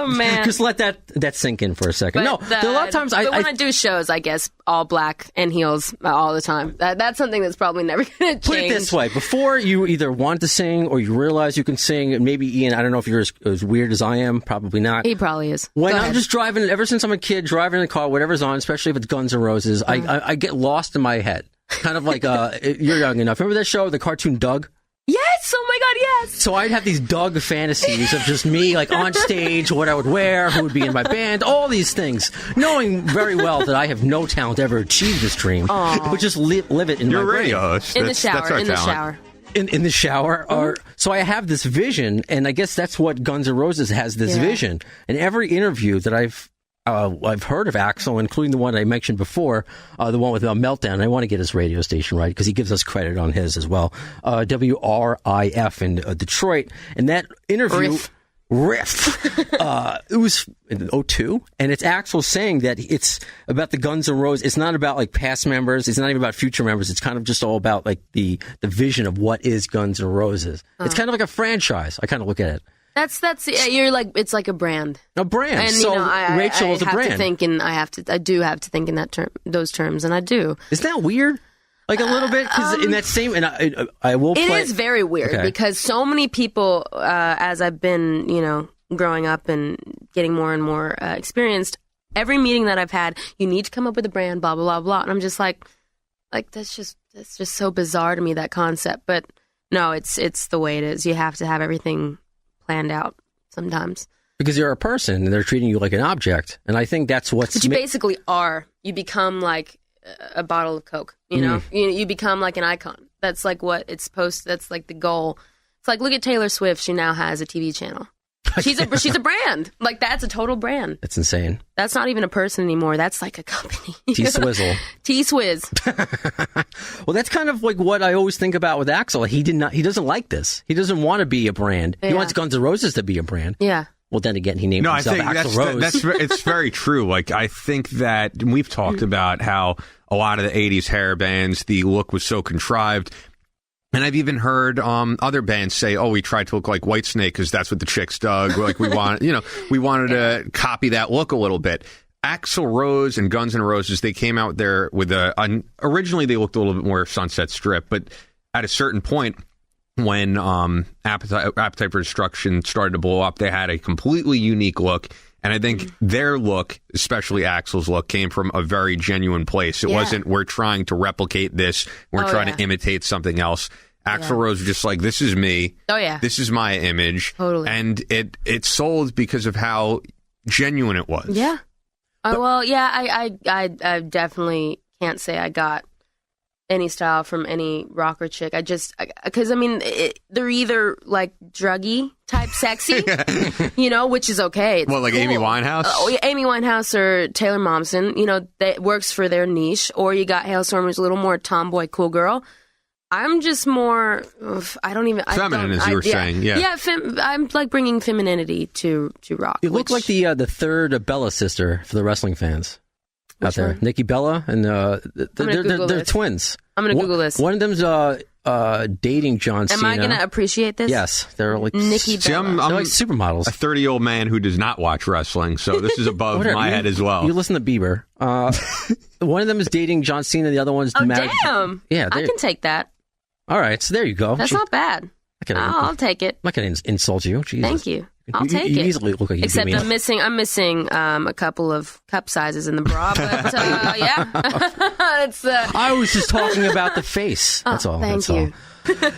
man. Just let that sink in for a second. But a lot of times when I do shows, I guess all black and heels all the time. That's something that's probably never going to change. Put it this way. Before you either want to sing or you realize you can sing, maybe, Ian, I don't know if you're as weird as I am. Probably not. He probably is. When I'm just driving, ever since I'm a kid, driving in the car, whatever's on, especially if it's Guns N' Roses, I get lost in my head. Kind of like, you're young enough. Remember that show, the cartoon Doug? Yes! Oh my God, yes! So I'd have these Doug fantasies of just me, like on stage, what I would wear, who would be in my band, all these things, knowing very well that I have no talent to ever achieve this dream, but just live it in my brain. In the shower. In the shower. So I have this vision, and I guess that's what Guns N' Roses has, this vision. And every interview that I've heard of Axl, including the one I mentioned before, the one with Meltdown. I want to get his radio station right because he gives us credit on his as well. WRIF in Detroit. And that interview, Riff. It was in 2002, and it's Axl saying that it's about the Guns N' Roses. It's not about like past members. It's not even about future members. It's kind of just all about like the vision of what is Guns N' Roses. It's kind of like a franchise. I kind of look at it. You're like, it's like a brand. A brand. And so Rachel is a brand. I do have to think in those terms, and I do. Isn't that weird? Like a little bit? Because in that same, and I will play. It is very weird because so many people, as I've been, growing up and getting more and more experienced, every meeting that I've had, you need to come up with a brand, blah, blah, blah, blah. And I'm just like that's just so bizarre to me, that concept. But no, it's the way it is. You have to have everything planned out sometimes. Because you're a person and they're treating you like an object. And I think that's what's... But you basically are. You become like a bottle of Coke, you know? You become like an icon. That's like what it's supposed to... That's like the goal. It's like, look at Taylor Swift. She now has a TV channel. She's a brand. Like, that's a total brand. That's insane. That's not even a person anymore. That's like a company. T-Swizzle. T-Swizz. Well, that's kind of like what I always think about with Axl. He doesn't like this. He doesn't want to be a brand. Yeah. He wants Guns N' Roses to be a brand. Yeah. Well, then again, he named himself Axl Rose. It's very true. Like, I think that we've talked about how a lot of the 80s hair bands, the look was so contrived. And I've even heard other bands say, "Oh, we tried to look like Whitesnake because that's what the chicks dug. Like we wanted to copy that look a little bit." Axl Rose and Guns N' Roses, they came out there with originally they looked a little bit more Sunset Strip, but at a certain point when Appetite for Destruction started to blow up, they had a completely unique look. And I think their look, especially Axl's look, came from a very genuine place. It wasn't, we're trying to replicate this. We're trying to imitate something else. Axl Rose was just like, this is me. Oh, yeah. This is my image. Totally. And it sold because of how genuine it was. Yeah. I definitely can't say I got any style from any rocker chick. Because I mean, they're either like druggy type sexy, which is okay. It's like cool. Amy Winehouse? Amy Winehouse or Taylor Momsen, that works for their niche. Or you got Hailstorm, who's a little more tomboy, cool girl. I'm just more, feminine, as you were saying. Yeah, I'm like bringing femininity to rock. You look like the third Bella sister for the wrestling fans out there. Nikki Bella, and they're twins. I'm going to Google this. One of them's dating John Cena. Am I going to appreciate this? Yes. They're like Nikki Bella. They're like supermodels. A 30-year-old man who does not watch wrestling, so this is above my head as well. You listen to Bieber. One of them is dating John Cena. The other one's married. Damn. Yeah, I can take that. All right, so there you go. That's not bad. I'll take it. I'm not going to insult you. Jesus. Thank you. I'll take it. You easily look like you Except do me. I'm missing a couple of cup sizes in the bra, but yeah. It's. I was just talking about the face. That's all. Thank you.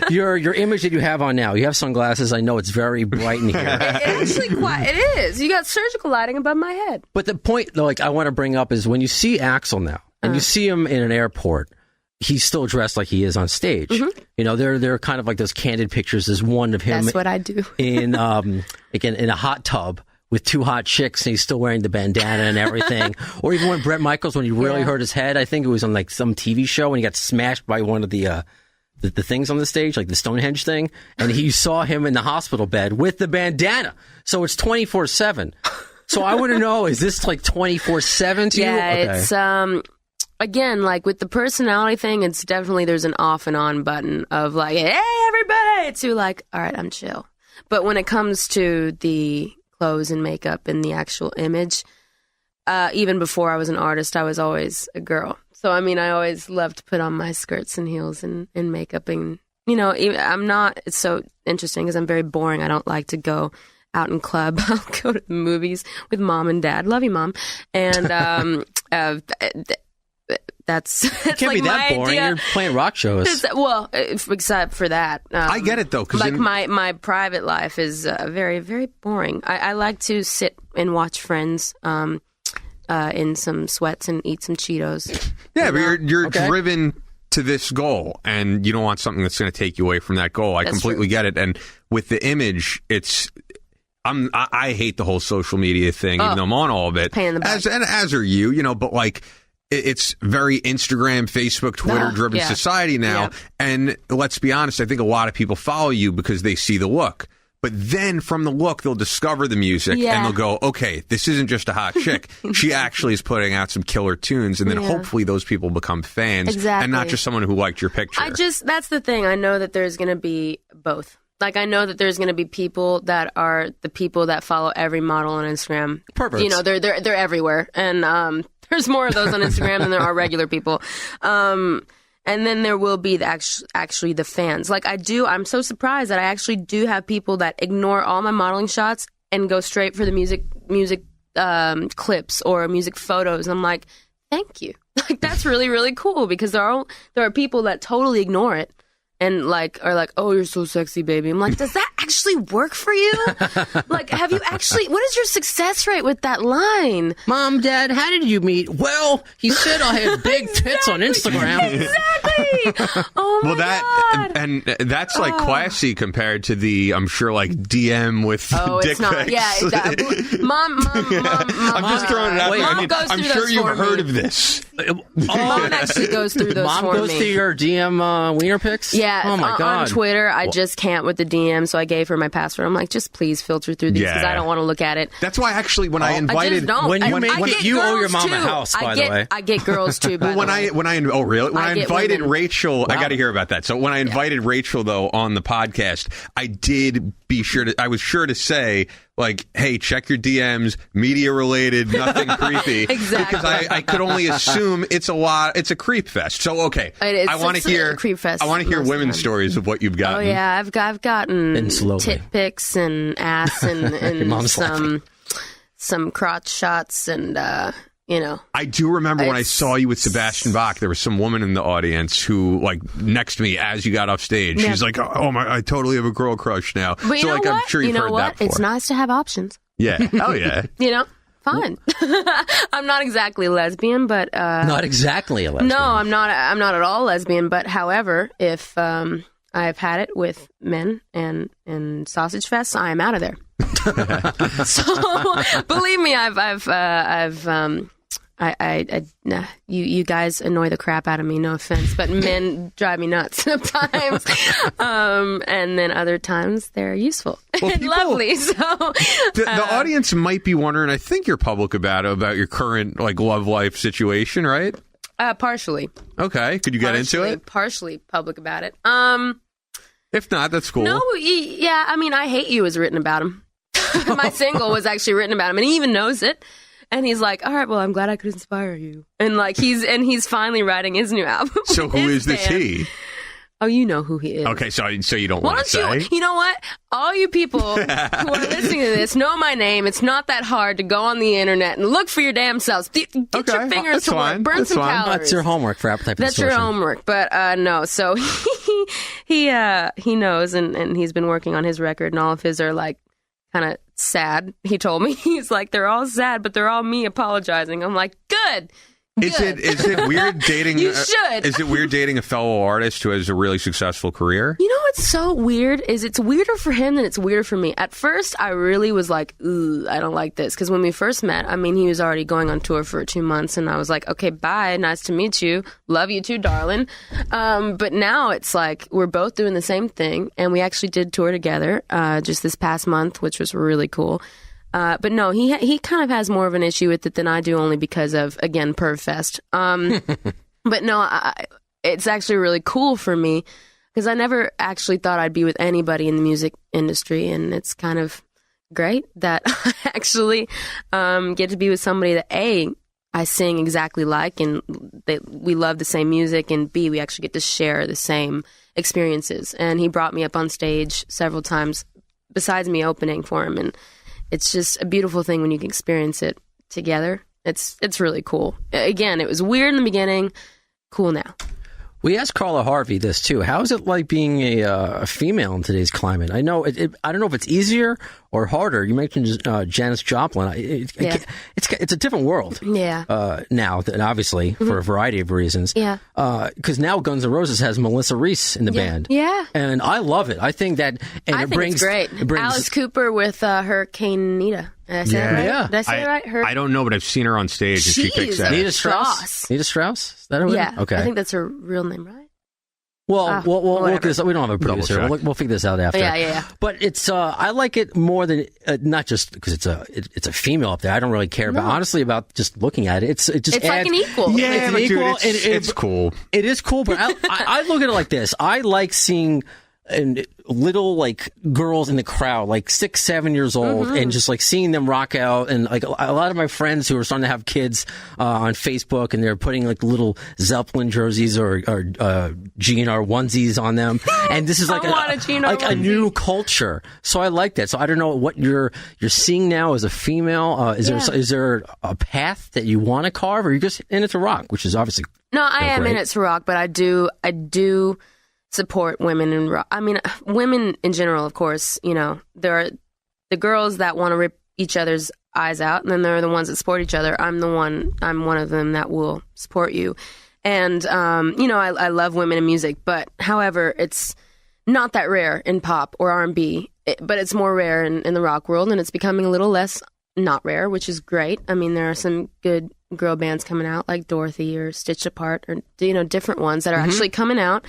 Your image that you have on now. You have sunglasses. I know it's very bright in here. It is. You got surgical lighting above my head. But the point, though, I want to bring up is when you see Axl now, and you see him in an airport. He's still dressed like he is on stage. Mm-hmm. They're kind of like those candid pictures. There's one of him. That's what I do. in in a hot tub with two hot chicks, and he's still wearing the bandana and everything. Or even when Bret Michaels, when he really hurt his head, I think it was on like some TV show, and he got smashed by one of the things on the stage, like the Stonehenge thing, and he saw him in the hospital bed with the bandana. So it's 24/7. So I want to know, is this like 24/7 to you? Yeah, it's again, like with the personality thing, it's definitely there's an off and on button of like, hey, everybody, to like, all right, I'm chill. But when it comes to the clothes and makeup and the actual image, even before I was an artist, I was always a girl. So, I mean, I always loved to put on my skirts and heels and makeup. And, it's so interesting because I'm very boring. I don't like to go out in club. I'll go to the movies with mom and dad. Love you, mom. And, That's it can't like be that boring. Idea. You're playing rock shows. Well, except for that, I get it though. Like my private life is very, very boring. I like to sit and watch friends in some sweats and eat some Cheetos. Yeah, but you're driven to this goal, and you don't want something that's going to take you away from that goal. I completely get it. And with the image, I hate the whole social media thing, even though I'm on all of it. Pain in the butt. As are you, but like. It's very Instagram, Facebook, Twitter-driven society now. Yeah. And let's be honest, I think a lot of people follow you because they see the look. But then from the look, they'll discover the music and they'll go, okay, this isn't just a hot chick. She actually is putting out some killer tunes. And then hopefully those people become fans and not just someone who liked your picture. That's the thing. I know that there's going to be both. Like, I know that there's going to be people that are the people that follow every model on Instagram. Perverts. They're everywhere. And, there's more of those on Instagram than there are regular people. And then there will be actually the fans. Like I'm so surprised that I actually do have people that ignore all my modeling shots and go straight for the music clips or music photos. And I'm like, thank you. Like, that's really, really cool because there are people that totally ignore it. And are like, oh, you're so sexy, baby. I'm like, does that actually work for you? Like, have you actually? What is your success rate with that line? Mom, Dad, how did you meet? Well, he said I had big tits on Instagram. Exactly. Oh my God. And that's like classy compared to the, I'm sure, like DM with dick pics. Yeah, Mom. I'm just throwing it out there. I'm sure you've heard of this. Mom actually goes through those for me. Mom goes through your DM wiener pics? Yeah, oh my God. On Twitter, I just can't with the DM, so I gave her my password. I'm like, just please filter through these because I don't want to look at it. That's why actually when I invited, I just don't. When you make it, you owe your mom a house. By the way, I get girls too. By the way, when I invited women. Rachel, I got to hear about that. So when I invited Rachel though on the podcast, I was sure to say, like, hey, check your DMs, media related, nothing creepy. Exactly. Because I could only assume it's a creep fest. So okay, I want to hear creep fest. I want to hear women's stories of what you've gotten. Oh yeah, I've gotten tit pics and ass and some crotch shots and I do remember when I saw you with Sebastian Bach, there was some woman in the audience who, like, next to me as you got off stage, she's like, oh my, I totally have a girl crush now. But so, like, I'm sure you've heard that before. It's nice to have options. Yeah. Oh, yeah. Fine. I'm not exactly a lesbian, but Not exactly a lesbian. no, I'm not at all lesbian. But however, if I've had it with men and sausage fests, I am out of there. So believe me, you guys annoy the crap out of me. No offense, but men drive me nuts sometimes, and then other times they're useful and lovely. So the audience might be wondering. I think you're public about your current love life situation, right? Partially. Okay, could you get into it? Partially public about it. If not, that's cool. No, yeah. I mean, I Hate You was written about him. My single was actually written about him, and he even knows it. And he's like, all right, well, I'm glad I could inspire you. And he's finally writing his new album. So who is this he? Oh, you know who he is. Okay, so you don't want to say? You know what? All you people who are listening to this know my name. It's not that hard to go on the internet and look for your damn selves. Get your fingers to work. Burn some calories. That's your homework for Appetite for That's Distortion. your homework. But no, so he knows, and he's been working on his record, and all of his are kind of sad. He told me, he's like, they're all sad, but they're all me apologizing. I'm like, good. Is it weird dating? You should. Is it weird dating a fellow artist who has a really successful career? You know what's so weird is it's weirder for him than it's weirder for me. At first, I really was like, ooh, I don't like this. Because when we first met, I mean, he was already going on tour for 2 months. And I was like, okay, bye. Nice to meet you. Love you too, darling. But now it's like we're both doing the same thing. And we actually did tour together just this past month, which was really cool. But no, he kind of has more of an issue with it than I do, only because of, again, PervFest. But no, it's actually really cool for me because I never actually thought I'd be with anybody in the music industry, and it's kind of great that I actually get to be with somebody that A, I sing exactly like, and we love the same music, and B, we actually get to share the same experiences. And he brought me up on stage several times besides me opening for him, and it's just a beautiful thing when you can experience it together. It's really cool. Again, it was weird in the beginning, cool now. We asked Carla Harvey this too. How is it like being a female in today's climate? I know I don't know if it's easier or harder. You mentioned Janis Joplin. It's a different world. Yeah. Now, obviously, for a variety of reasons. Yeah. Because now Guns N' Roses has Melissa Reese in the band. Yeah. And I love it. I think that, and I think it's great. Alice Cooper with Hurricane Nita. Did I say it right? Yeah. Did I say it right? I don't know, but I've seen her on stage and she kicks ass. Nita Strauss? Nita Strauss? Is that her name? Yeah. Okay. I think that's her real name, right? Well, we'll look this up. We don't have a producer. We'll figure this out after. Yeah. But it's I like it more than not just because it's a female up there. I don't really care, but honestly about just looking at it. It's adds, like an equal. Yeah, it's an equal. Dude, it's cool. It is cool, but I look at it like this. I like seeing little girls in the crowd, 6, 7 years old, and just seeing them rock out. And a lot of my friends who are starting to have kids on Facebook, and they're putting little Zeppelin jerseys or GNR onesies on them. And this is a new culture. So I like that. So I don't know what you're seeing now as a female. Is there a path that you want to carve, or you're just in it to rock, which is obviously I am in it to rock, but I do support women in rock. I mean, women in general, of course. There are the girls that want to rip each other's eyes out, and then there are the ones that support each other. I'm one of them that will support you. And I love women in music, but however, it's not that rare in pop or R&B, but it's more rare in the rock world, and it's becoming a little less not rare, which is great. I mean, there are some good girl bands coming out, like Dorothy or Stitched Apart, or different ones that are actually coming out.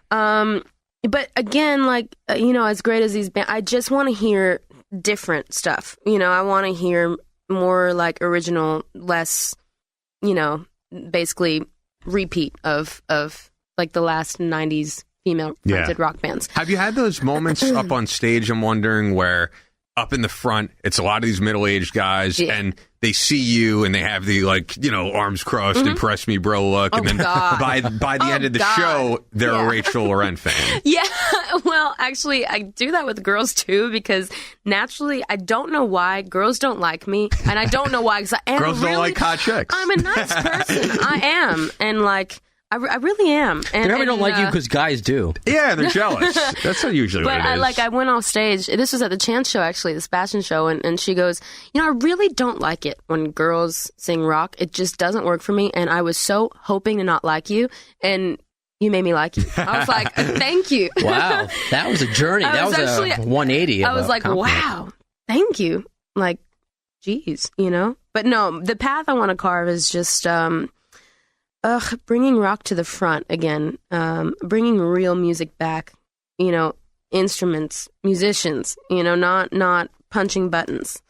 But again, as great as these bands, I just want to hear different stuff. I want to hear more original, less, basically repeat of the last 90s female fronted rock bands. Have you had those moments up on stage, I'm wondering, where up in the front, it's a lot of these middle-aged guys, and they see you, and they have the arms crossed, impress me, bro look, and then by the end of the show, they're a Rachel Lorin fan. Yeah, well, actually, I do that with girls too, because naturally, I don't know why girls don't like me, and I don't know why. Because girls don't like hot chicks. I'm a nice person. I am, and I really am. They probably don't like you because guys do. Yeah, they're jealous. That's not usually what it is. I went off stage. This was at the Chance show, actually, the Sebastian show, and she goes, I really don't like it when girls sing rock. It just doesn't work for me, and I was so hoping to not like you, and you made me like you. I was like, thank you. Wow, that was a journey. That was actually a 180. I was like, wow, thank you. Like, geez, But no, the path I want to carve is just... bringing rock to the front again, bringing real music back, instruments, musicians, not punching buttons.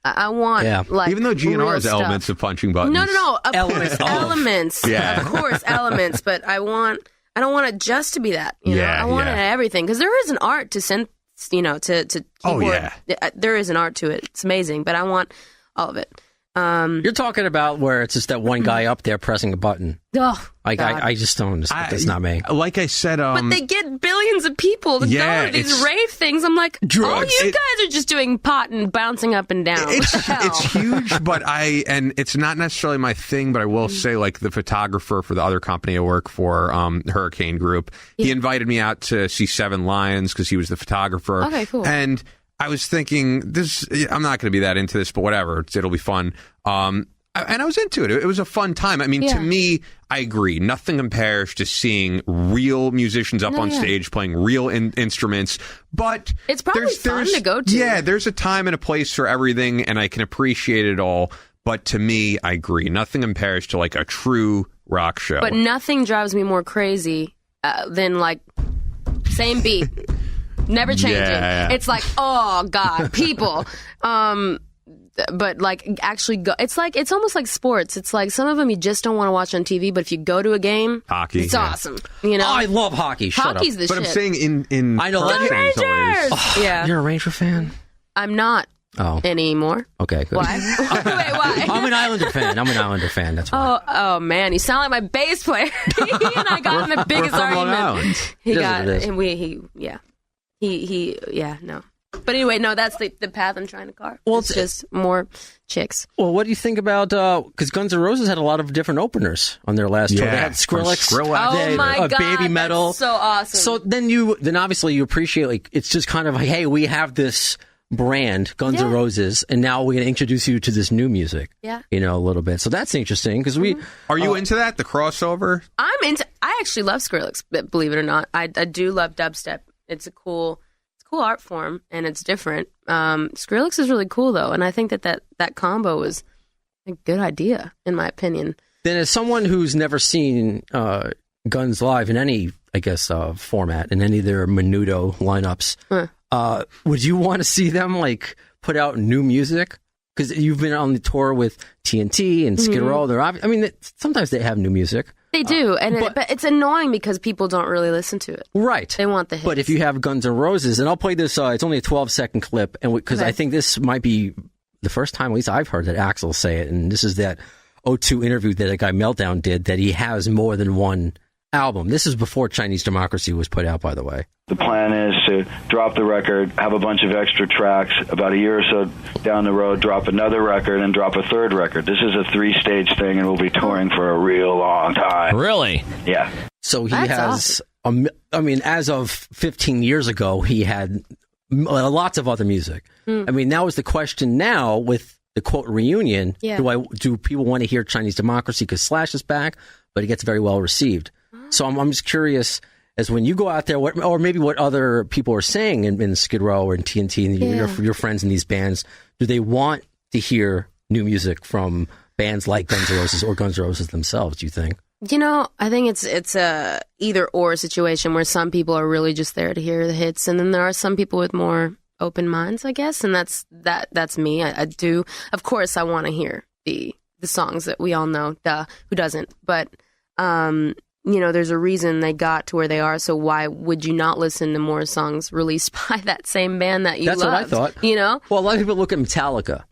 I want, even though GNR has stuff. elements of punching buttons. No, of course, elements. Yeah. Of course, elements, but I don't want it just to be that, I want it at everything, because there is an art to to keyboard. Oh, yeah. There is an art to it. It's amazing, but I want all of it. You're talking about where it's just that one guy up there pressing a button. Oh, I just don't understand. That's not me. Like I said, but they get billions of people to go to these rave things. I'm like, drugs. You guys are just doing pot and bouncing up and down. It's huge, but and it's not necessarily my thing, but I will say, like, the photographer for the other company I work for, Hurricane Group, he invited me out to see Seven Lions because he was the photographer. Okay, cool. And I was thinking, I'm not going to be that into this, but whatever, it'll be fun. And I was into it. It was a fun time. I mean, to me, I agree. Nothing compares to seeing real musicians up on stage playing real instruments. But it's probably fun to go to. Yeah, there's a time and a place for everything, and I can appreciate it all. But to me, I agree. Nothing compares to like a true rock show. But nothing drives me more crazy than like same beat. Never changing. Yeah. It's like, oh God, people. But like actually go. It's almost like sports. It's like some of them you just don't want to watch on TV, but if you go to a game, hockey, it's awesome. Oh, I love hockey. Hockey's the shit. But I'm saying in I know person, Rangers. Oh, Yeah, you're a Ranger fan. I'm not anymore. Okay, good. Why? Wait, why? I'm an Islander fan. That's why. Oh man, you sound like my bass player. He and I got in the biggest we're from Long argument. Island. No. But anyway, no, that's the path I'm trying to carve. Well, it's just more chicks. Well, what do you think about, because Guns N' Roses had a lot of different openers on their last tour. They had Skrillex. Oh my God, Baby Metal. that's so awesome. So then obviously you appreciate, like, it's just kind of like, hey, we have this brand, Guns N' Roses, and now we're going to introduce you to this new music. Yeah. A little bit. So that's interesting, because Are you into that, the crossover? I actually love Skrillex, believe it or not. I do love dubstep. It's a cool art form, and it's different. Skrillex is really cool, though, and I think that combo was a good idea, in my opinion. Then as someone who's never seen Guns live in any, I guess, format, in any of their Menudo lineups, would you want to see them, like, put out new music? Because you've been on the tour with TNT and Skid Row. Sometimes they have new music. They do, but it's annoying because people don't really listen to it. Right. They want the hits. But if you have Guns N' Roses, and I'll play this, it's only a 12-second clip, and because I think this might be the first time, at least I've heard that Axl say it, and this is that O2 interview that a guy Meltdown did, that he has more than one album. This is before Chinese Democracy was put out, by the way. The plan is to drop the record, have a bunch of extra tracks, about a year or so down the road, drop another record, and drop a third record. This is a 3-stage thing, and we'll be touring for a real long time. Really? Yeah. So he has, as of 15 years ago, he had lots of other music. That was the question now with the, quote, reunion. Yeah. Do people want to hear Chinese Democracy because Slash is back? But it gets very well received. So I'm just curious, as when you go out there, or maybe what other people are saying in Skid Row or in TNT and your friends in these bands, do they want to hear new music from bands like Guns N' Roses or Guns N' Roses themselves, do you think? I think it's a either or situation where some people are really just there to hear the hits, and then there are some people with more open minds, I guess, and that's me. I do. Of course, I want to hear the songs that we all know. Who doesn't? But there's a reason they got to where they are, so why would you not listen to more songs released by that same band that you loved? That's what I thought. Well, a lot of people look at Metallica,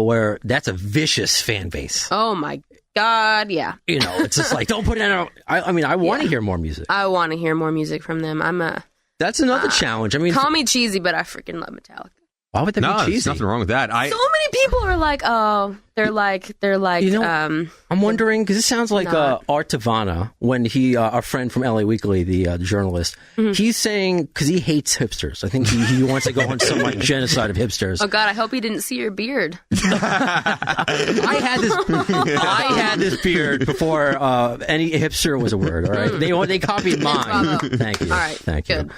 where that's a vicious fan base. Oh, my God, yeah. It's just like, don't put it in. I want to hear more music. I want to hear more music from them. That's another challenge. Call me cheesy, but I freaking love Metallica. Why would that be cheesy? There's nothing wrong with that. So many people are like, oh, they're like. I'm wondering because this sounds like Art Tavana when he, our friend from LA Weekly, the journalist, he's saying because he hates hipsters. I think he wants to go on some like genocide of hipsters. Oh God, I hope he didn't see your beard. I had this beard before any hipster was a word. All right, they copied mine. Thank you. All right, thank good. you.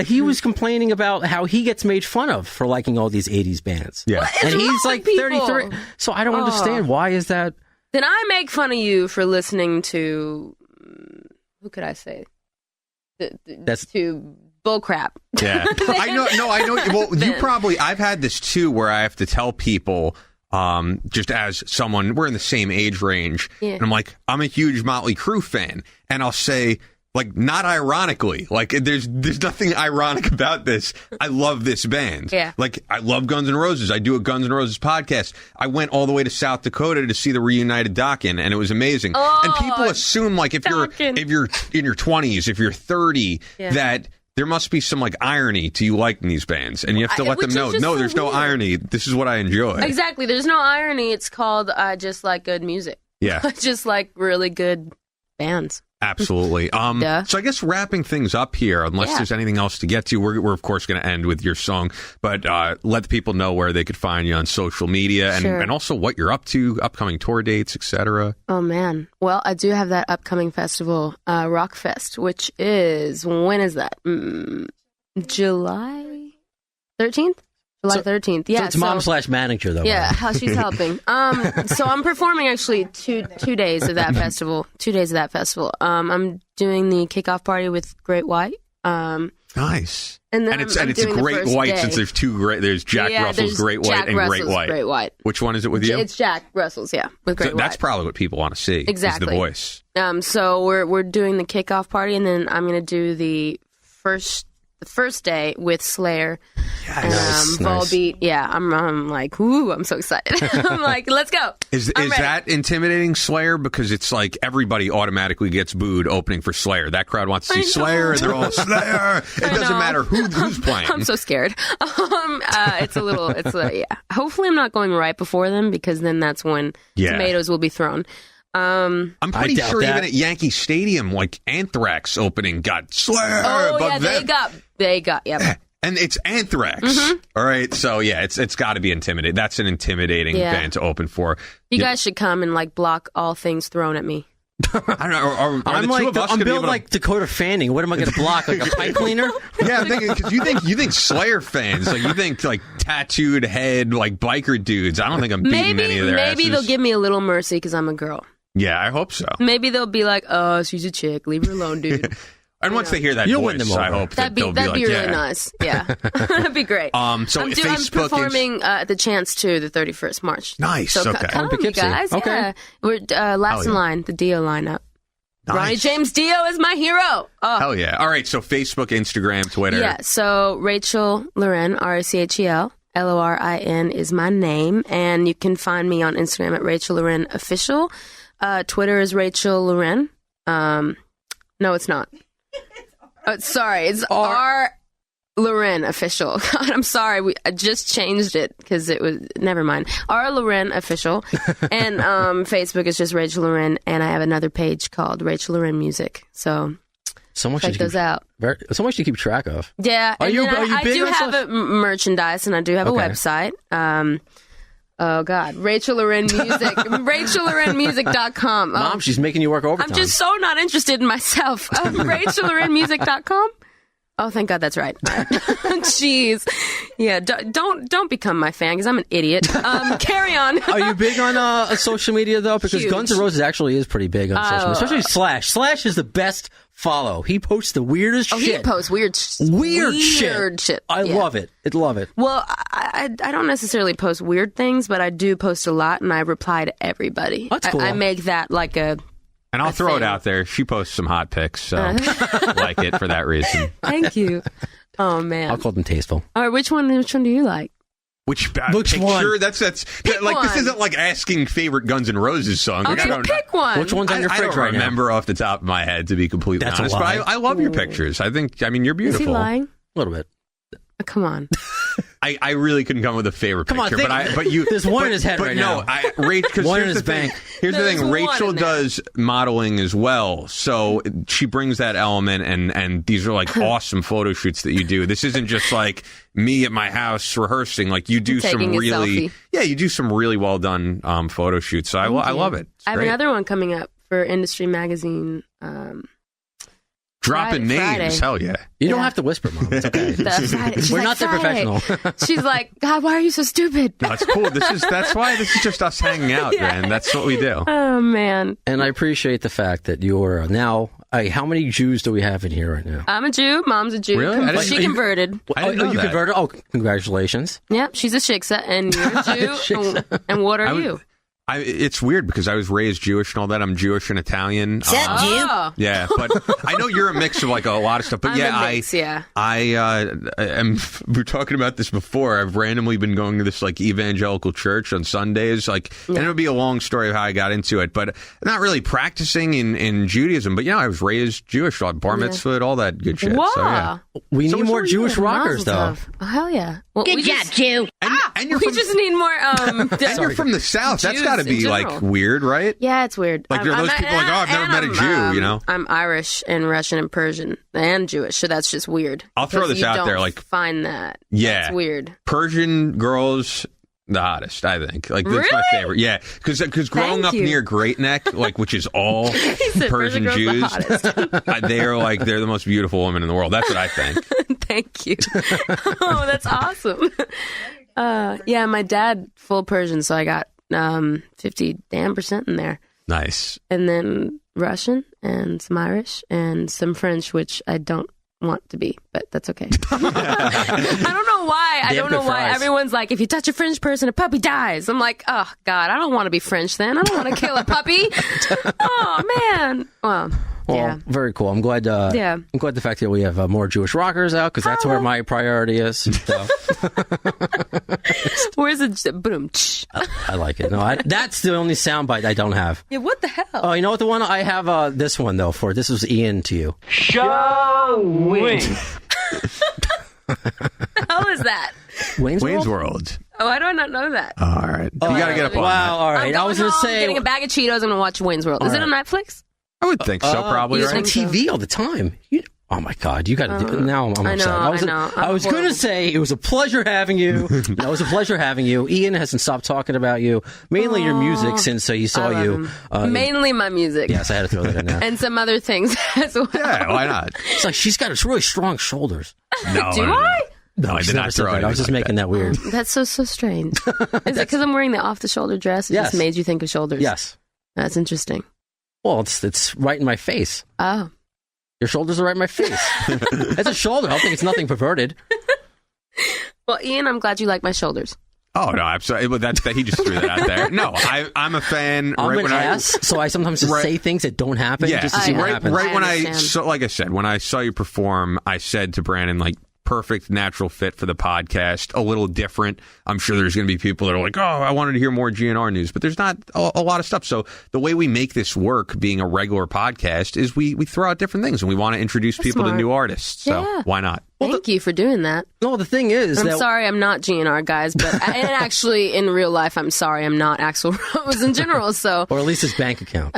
He was complaining about how he gets made fun of for liking all these 80s bands. Yeah. What is and he's wrong like with people? 33. So I don't understand. Why is that? Then I make fun of you for listening to, who could I say? To bullcrap. Yeah. I know. Well, you probably, I've had this too where I have to tell people, just as someone, we're in the same age range. Yeah. And I'm like, I'm a huge Motley Crue fan. And I'll say, like, not ironically, like, there's nothing ironic about this. I love this band. Yeah. Like, I love Guns N' Roses. I do a Guns N' Roses podcast. I went all the way to South Dakota to see the reunited Dokken, and it was amazing. Oh, and people assume, like, if you're in your 20s, if you're 30, that there must be some, like, irony to you liking these bands. And you have to let them know, no, there's no irony. This is what I enjoy. Exactly. There's no irony. It's called I just like good music. Yeah. I just like really good bands. Absolutely. So I guess wrapping things up here, unless there's anything else to get to, we're of course going to end with your song, but let the people know where they could find you on social media and also what you're up to, upcoming tour dates, etc. Oh, man. Well, I do have that upcoming festival, Rockfest, which is, when is that? July 13th? July 13th. Yeah. So it's mom/manager, though. Yeah, right? how she's helping. So I'm performing actually two days of that festival. 2 days of that festival. I'm doing the kickoff party with Great White. Nice. And then it's a Great White since there's two great. There's Jack Russell's Great White and Great White. Great White. Which one is it with you? It's Jack Russell's, with Great White. That's probably what people want to see. Exactly. Is the voice. So we're doing the kickoff party, and then I'm going to do the first day with Slayer and Volbeat. Yeah, I'm like, ooh, I'm so excited. I'm like, let's go. Is that intimidating, Slayer? Because it's like everybody automatically gets booed opening for Slayer. That crowd wants to see Slayer, and they're all Slayer. It doesn't matter who's playing. I'm so scared. Hopefully, I'm not going right before them because then that's when tomatoes will be thrown. I'm pretty sure even at Yankee Stadium, like Anthrax opening got Slayer. Oh yeah, they got and it's Anthrax. All right, so it's got to be intimidating. That's an intimidating band to open for. You guys should come and like block all things thrown at me. I don't know. I'm built like Dakota Fanning. What am I going to block? Like a pipe cleaner? Yeah, I'm thinking because you think Slayer fans, like you think like tattooed head, like biker dudes. I don't think I'm beating any of their asses. Maybe they'll give me a little mercy because I'm a girl. Yeah, I hope so. Maybe they'll be like, "Oh, she's a chick. Leave her alone, dude." And once they hear that voice, I hope that'd be really nice. Yeah, that'd be great. So I'm performing at the Chance too, the 31st March. Nice. So okay. Come, you guys. Okay. Yeah. We're last in line, the Dio lineup. Nice. Ronnie James Dio is my hero. Oh. Hell yeah! All right, so Facebook, Instagram, Twitter. Yeah. So Rachel Lorin, Rachel Lorin is my name, and you can find me on Instagram at Rachel Lorin Official. Twitter is Rachel Lorin. No, it's not. Sorry, it's R Lorin Official. God, I'm sorry. I just changed it because it was. Never mind. R Lorin Official, and Facebook is just Rachel Lorin, and I have another page called Rachel Lorin Music. So check those out. So much to keep track of. Yeah, are you I big do on have a merchandise, and I do have a website. Oh, God. Rachel Lorin Music. RachelLorinMusic.com. Mom, she's making you work overtime. I'm just so not interested in myself. RachelLorinMusic.com. Oh, thank God that's right. Jeez. Yeah, don't become my fan because I'm an idiot. Carry on. Are you big on social media, though? Because Guns N' Roses actually is pretty big on social media, especially Slash. Slash is the best follow. He posts the weirdest shit. He posts weird shit. I love it. I love it. Well, I don't necessarily post weird things, but I do post a lot, and I reply to everybody. That's cool. I make that like a... And I'll throw it out there. She posts some hot pics, so like it for that reason. Thank you. Oh, man. I'll call them tasteful. All right, which one do you like? Which picture? One. That's like one. This isn't like asking favorite Guns N' Roses song. Okay, pick one. Which one's on your fridge right now? I don't remember off the top of my head, to be completely honest. But I love your pictures. I mean, you're beautiful. Is he lying? A little bit. Come on. I really couldn't come up with a favorite picture, but you. There's one in his head right now. Rachel, one in his bank. Here's the thing. Rachel does modeling as well, so she brings that element, and these are like awesome photo shoots that you do. This isn't just like me at my house rehearsing. Like you do some really, you do some really well done photo shoots. So I love it. I have another one coming up for Industry Magazine. Dropping names, Friday. Hell yeah! You don't have to whisper, Mom. It's okay. We're not that professional. She's like, God, why are you so stupid? No, it's cool. That's why this is just us hanging out, man. That's what we do. Oh man! And I appreciate the fact that you're now. How many Jews do we have in here right now? I'm a Jew. Mom's a Jew. Really? She converted. I didn't know you that. converted? Oh, congratulations! Yep, she's a shiksa, and you're a Jew. And what are you? It's weird because I was raised Jewish and all that. I'm Jewish and Italian. Yeah, but I know you're a mix of like a lot of stuff. But we're talking about this before. I've randomly been going to this like evangelical church on Sundays. And it'll be a long story of how I got into it, but not really practicing in Judaism. But I was raised Jewish, like bar mitzvah, all that good shit. Wow. So, yeah. We need more Jewish rockers, though. Oh, hell yeah! Well, Good job, Jew. And you're we just need more. and you're from the South. That's got to be like weird, right? Yeah, it's weird. Like there are those people like, I've never met a Jew. I'm Irish and Russian and Persian and Jewish, so that's just weird. I'll throw this out there, like find that. Yeah, that's weird. Persian girls. The hottest, I think. Like that's my favorite. Yeah, because growing up near Great Neck, like which is all Persian Jews, they're the most beautiful women in the world. That's what I think. Thank you. Oh, that's awesome. Yeah, my dad full Persian, so I got 50% in there. Nice. And then Russian and some Irish and some French, which I don't want to be, but that's okay. I don't know why. I don't know why everyone's like, if you touch a French person, a puppy dies. I'm like, oh God, I don't want to be French then. I don't want to kill a puppy. Oh man. Well, yeah. Very cool. I'm glad. I'm glad the fact that we have more Jewish rockers out because that's where my priority is. So. Where's the boom? I like it. No, that's the only soundbite I don't have. Yeah. What the hell? Oh, you know what? The one I have. This one though. This was Ian to you. Showing. The hell is that? Wayne's World. Oh, I do not know that. All right. You got to get up on that. All right. I was going to say, getting a bag of Cheetos. I'm going to watch Wayne's World. Is it on Netflix? I would think so, probably. It's right? on TV all the time. Oh my God, you got to do it. Now I'm upset. I was going to say it was a pleasure having you. It was a pleasure having you. Ian hasn't stopped talking about you. Mainly your music since he saw you. Mainly my music. Yes, I had to throw that in there. And some other things as well. Yeah, why not? It's like she's got really strong shoulders. No, Do I? No, I did not throw it. I was just making that weird. That's so strange. Is it because I'm wearing the off-the-shoulder dress? It just made you think of shoulders? Yes. That's interesting. Well, it's right in my face. Oh. Your shoulders are right in my face. It's a shoulder. I don't think it's nothing perverted. Well, Ian, I'm glad you like my shoulders. Oh, no, absolutely. He just threw that out there. No, I'm a fan. I'm an ass, so I sometimes just say things that don't happen just to see what happens. Right when like I said, when I saw you perform, I said to Brandon, like, perfect natural fit for the podcast, a little different. I'm sure there's going to be people that are like, oh, I wanted to hear more GNR news, but there's not a lot of stuff. So the way we make this work, being a regular podcast, is we throw out different things and we want to introduce people to new artists. So why not? Thank you for doing that. No, the thing is, I'm sorry I'm not GNR, guys, but and actually in real life, I'm sorry I'm not Axl Rose in general. So, or at least his bank account,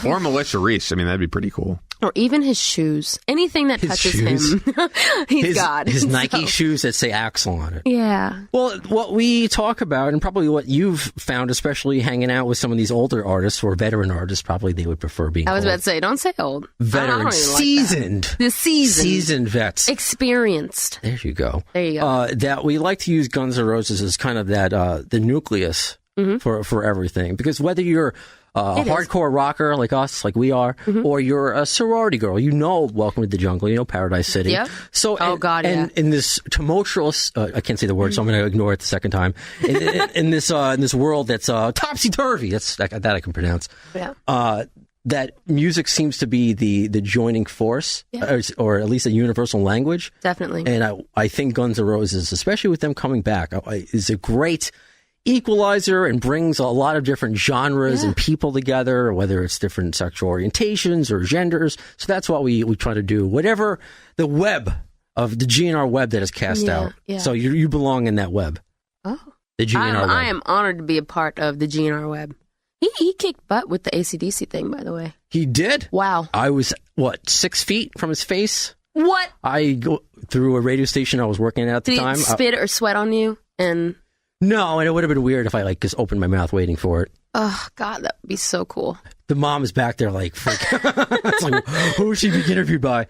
or Melissa Reese. I mean, that'd be pretty cool. Or even his shoes. Anything that touches him, he's got. His Nike shoes that say Axl on it. Yeah. Well, what we talk about, and probably what you've found, especially hanging out with some of these older artists or veteran artists, probably they would prefer being. I was about to say, don't say old. Veteran, seasoned. Like the seasoned vets. Experienced. There you go. There you go. That we like to use Guns N' Roses as kind of that the nucleus for everything, because whether you're a hardcore rocker like us, like we are, or you're a sorority girl, Welcome to the Jungle, Paradise City. Yep. So, and in this tumultuous, I can't say the word, so I'm going to ignore it the second time. In this world that's topsy turvy, that I can pronounce. Yeah. That music seems to be the joining force, or at least a universal language. Definitely. And I think Guns N' Roses, especially with them coming back, is a great equalizer and brings a lot of different genres and people together, whether it's different sexual orientations or genders. So that's what we try to do. Whatever the web of the GNR web that is cast out. Yeah. So you belong in that web. Oh. The GNR web. I am honored to be a part of the GNR web. He kicked butt with the AC/DC thing, by the way. He did? Wow. I was, 6 feet from his face? What? I go through a radio station I was working at the time. Did he spit or sweat on you? And no, and it would have been weird if I just opened my mouth waiting for it. Oh, God, that would be so cool. The mom is back there like, freak. It's like, who should be interviewed by?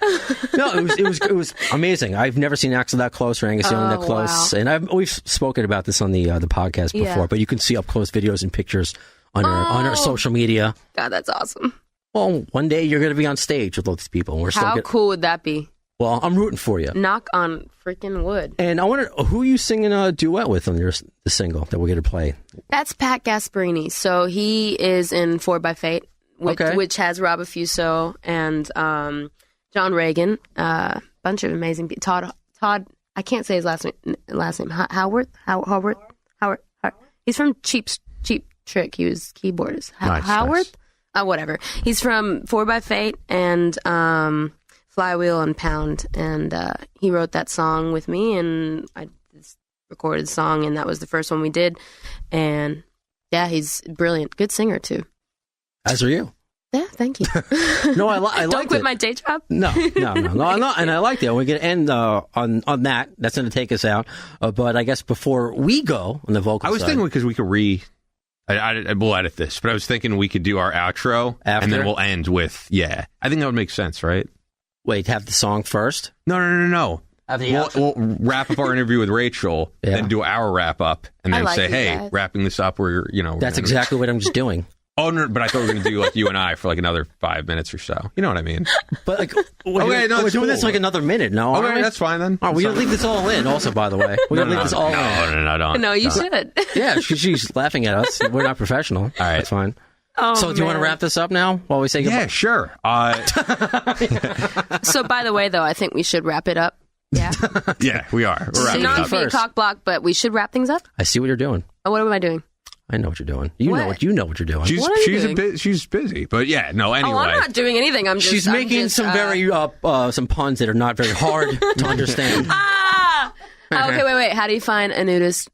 No, it was amazing. I've never seen Axl that close or Angus Young that close. Wow. And we've spoken about this on the podcast before, but you can see up close videos and pictures on our social media. God, that's awesome. Well, one day you're going to be on stage with all these people. And How cool would that be? Well, I'm rooting for you. Knock on freaking wood. And I wonder, who are you singing a duet with on the single that we're going to play? That's Pat Gasparini. So he is in 4 by Fate, which has Rob Affuso and John Reagan, a bunch of amazing people. Todd, I can't say his last name. Howard. He's from Cheap Trick. He was keyboardist. Howard? Nice. Whatever. He's from 4 by Fate and Flywheel and Pound, and he wrote that song with me, and I recorded the song, and that was the first one we did. And yeah, he's brilliant, good singer too. As are you. Yeah, thank you. No, I like it. Don't quit my day job. No, I'm not, and I like that. We're going to end on that. That's going to take us out. But I guess before we go on the vocal I was thinking because we could we'll edit this, but I was thinking we could do our outro after, and then we'll end with I think that would make sense, right? Wait, have the song first? No. We'll wrap up our interview with Rachel, then do our wrap up, and then say, "Hey, wrapping this up." That's exactly what I'm just doing. Oh no! But I thought we were going to do like you and I for like another 5 minutes or so. You know what I mean? But we're doing this like another minute. No, okay, that's fine then. Oh, we're going to leave this all in. Also, by the way, we're going to leave this all in. No, don't. No, you should. Yeah, she's laughing at us. We're not professional. All right, that's fine. Oh, so do you want to wrap this up now while we say goodbye? Yeah, sure. So by the way, though, I think we should wrap it up. Yeah. Yeah, we are. We're wrapping it up. Not be a cock block, but we should wrap things up. I see what you're doing. Oh, what am I doing? I know what you're doing. You know what you're doing. She's busy, but yeah, no. Anyway, I'm not doing anything. She's making some puns that are not very hard to understand. Okay, wait. How do you find a nudist?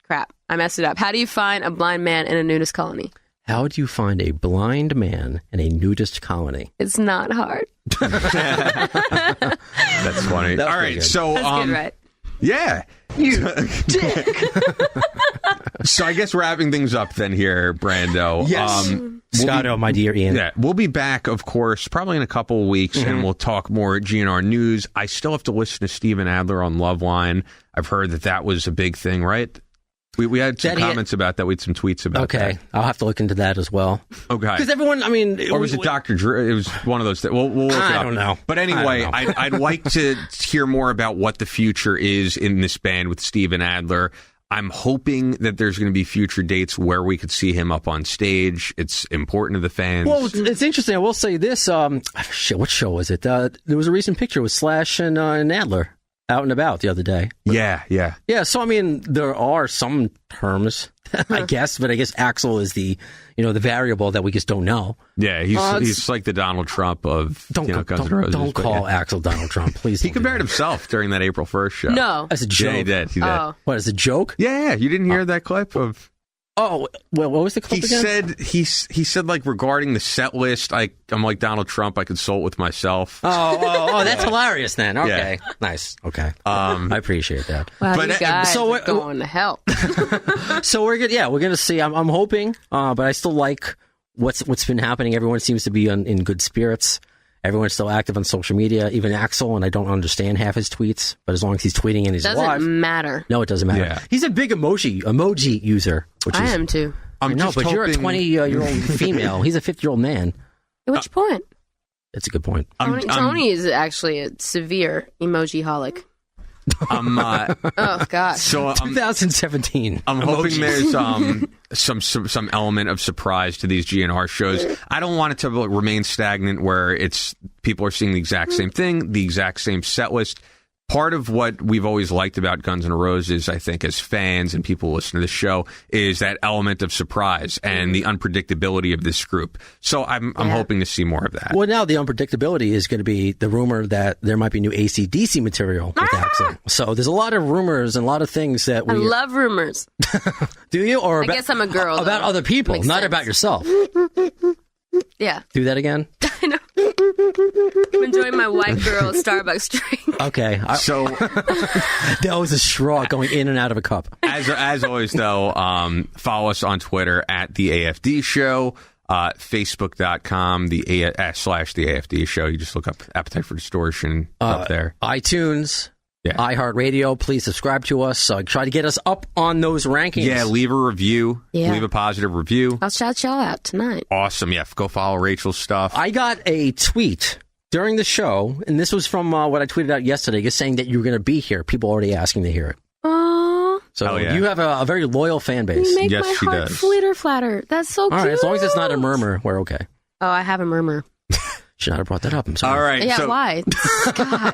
Crap, I messed it up. How do you find a blind man in a nudist colony? How do you find a blind man in a nudist colony? It's not hard. That's funny. All right, good. So that's good, right? Yeah. You dick. So I guess wrapping things up then here, Brando. Yes. Scotto, my dear Ian. Yeah, we'll be back, of course, probably in a couple of weeks, and we'll talk more GNR news. I still have to listen to Steven Adler on Loveline. I've heard that was a big thing, right? We had some comments about that. We had some tweets about that. Okay, I'll have to look into that as well. Okay. Because everyone, or was it Dr. Drew? It was one of those things. We'll look it up. I don't know. But anyway, I'd like to hear more about what the future is in this band with Steven Adler. I'm hoping that there's going to be future dates where we could see him up on stage. It's important to the fans. Well, it's interesting. I will say this. What show was it? There was a recent picture with Slash and Adler out and about the other day. Yeah. So, I mean, there are some terms, I guess, but I guess Axl is the variable that we just don't know. Yeah, he's like the Donald Trump of Guns N' Roses. Don't call Axl Donald Trump, please. He compared himself during that April 1st show. No. As a joke. Yeah, he did. Oh. What, as a joke? Yeah. You didn't hear that clip of... Oh, well, what was the clip again? He said like regarding the set list, I'm like Donald Trump. I consult with myself. Oh, that's hilarious. Then okay, nice. Okay, I appreciate that. Wow, but you guys are going to hell. So we're good. Yeah, we're gonna see. I'm hoping, but I still like what's been happening. Everyone seems to be in good spirits. Everyone's still active on social media, even Axl, and I don't understand half his tweets, but as long as he's tweeting and he's alive. Doesn't matter. No, it doesn't matter. Yeah. He's a big emoji user. I am too. I know, but you're a 20-year-old female. He's a 50-year-old man. At which point? That's a good point. Tony is actually a severe emoji-holic. Oh God! So 2017. I'm hoping there's some element of surprise to these GNR shows. I don't want it to remain stagnant where it's people are seeing the exact same thing, the exact same set list. part of what we've always liked about Guns N' Roses, I think, as fans and people who listen to the show, is that element of surprise and the unpredictability of this group. So I'm hoping to see more of that. Well, now the unpredictability is going to be the rumor that there might be new AC/DC material with Axl. So there's a lot of rumors and a lot of things that we... I love rumors. Do you? Or I guess I'm a girl. About though. other people, Makes not sense. about yourself. Yeah. Do that again? I know. I'm enjoying my white girl Starbucks drink. Okay. So that was a straw going in and out of a cup. as always, though, follow us on Twitter at the AFD Show, Facebook.com / the AFD Show. You just look up Appetite for Distortion up there. iTunes. Yeah. iHeartRadio, please subscribe to us. Try to get us up on those rankings. Yeah, leave a review. Yeah. Leave a positive review. I'll shout y'all out tonight. Awesome. Yeah, go follow Rachel's stuff. I got a tweet during the show, and this was from what I tweeted out yesterday, just saying that you were going to be here. People already asking to hear it. Aww. So you have a very loyal fan base. You make Yes, my she heart does. flatter. That's so cute. All right, as long as it's not a murmur, we're okay. Oh, I have a murmur. Should not have brought that up. I'm sorry. All right. Yeah, so, why? God.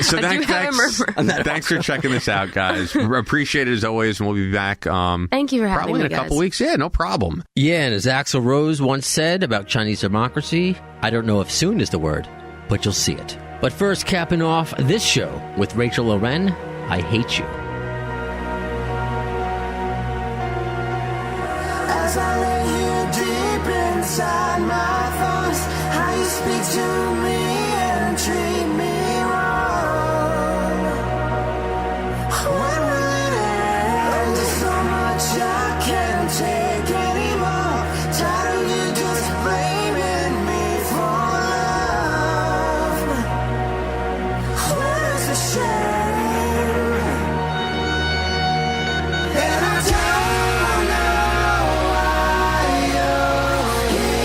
So I do have a murmur. Thanks for checking this out, guys. Appreciate it as always, and we'll be back. Thank you for having probably me, in a couple weeks. Yeah, no problem. Yeah, and as Axl Rose once said about Chinese democracy, I don't know if soon is the word, but you'll see it. But first, capping off this show with Rachel Lorin, I Hate You. As I lay here deep inside my thoughts, how you speak to me and treat me wrong. When will it end? There's so much I can't take anymore. Tired of you just blaming me for love. Where's the shame? And I don't know why you're here.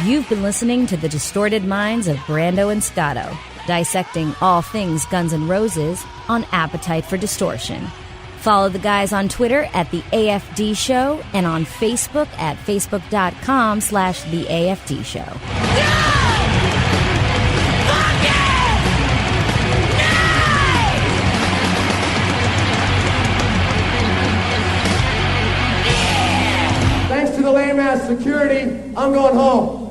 You've been listening to the distorted minds of Brando and Scotto, dissecting all things Guns N' Roses on Appetite for Distortion. Follow the guys on Twitter at the AFD Show and on Facebook at facebook.com/the AFD Show. Thanks to the lame ass security, I'm going home.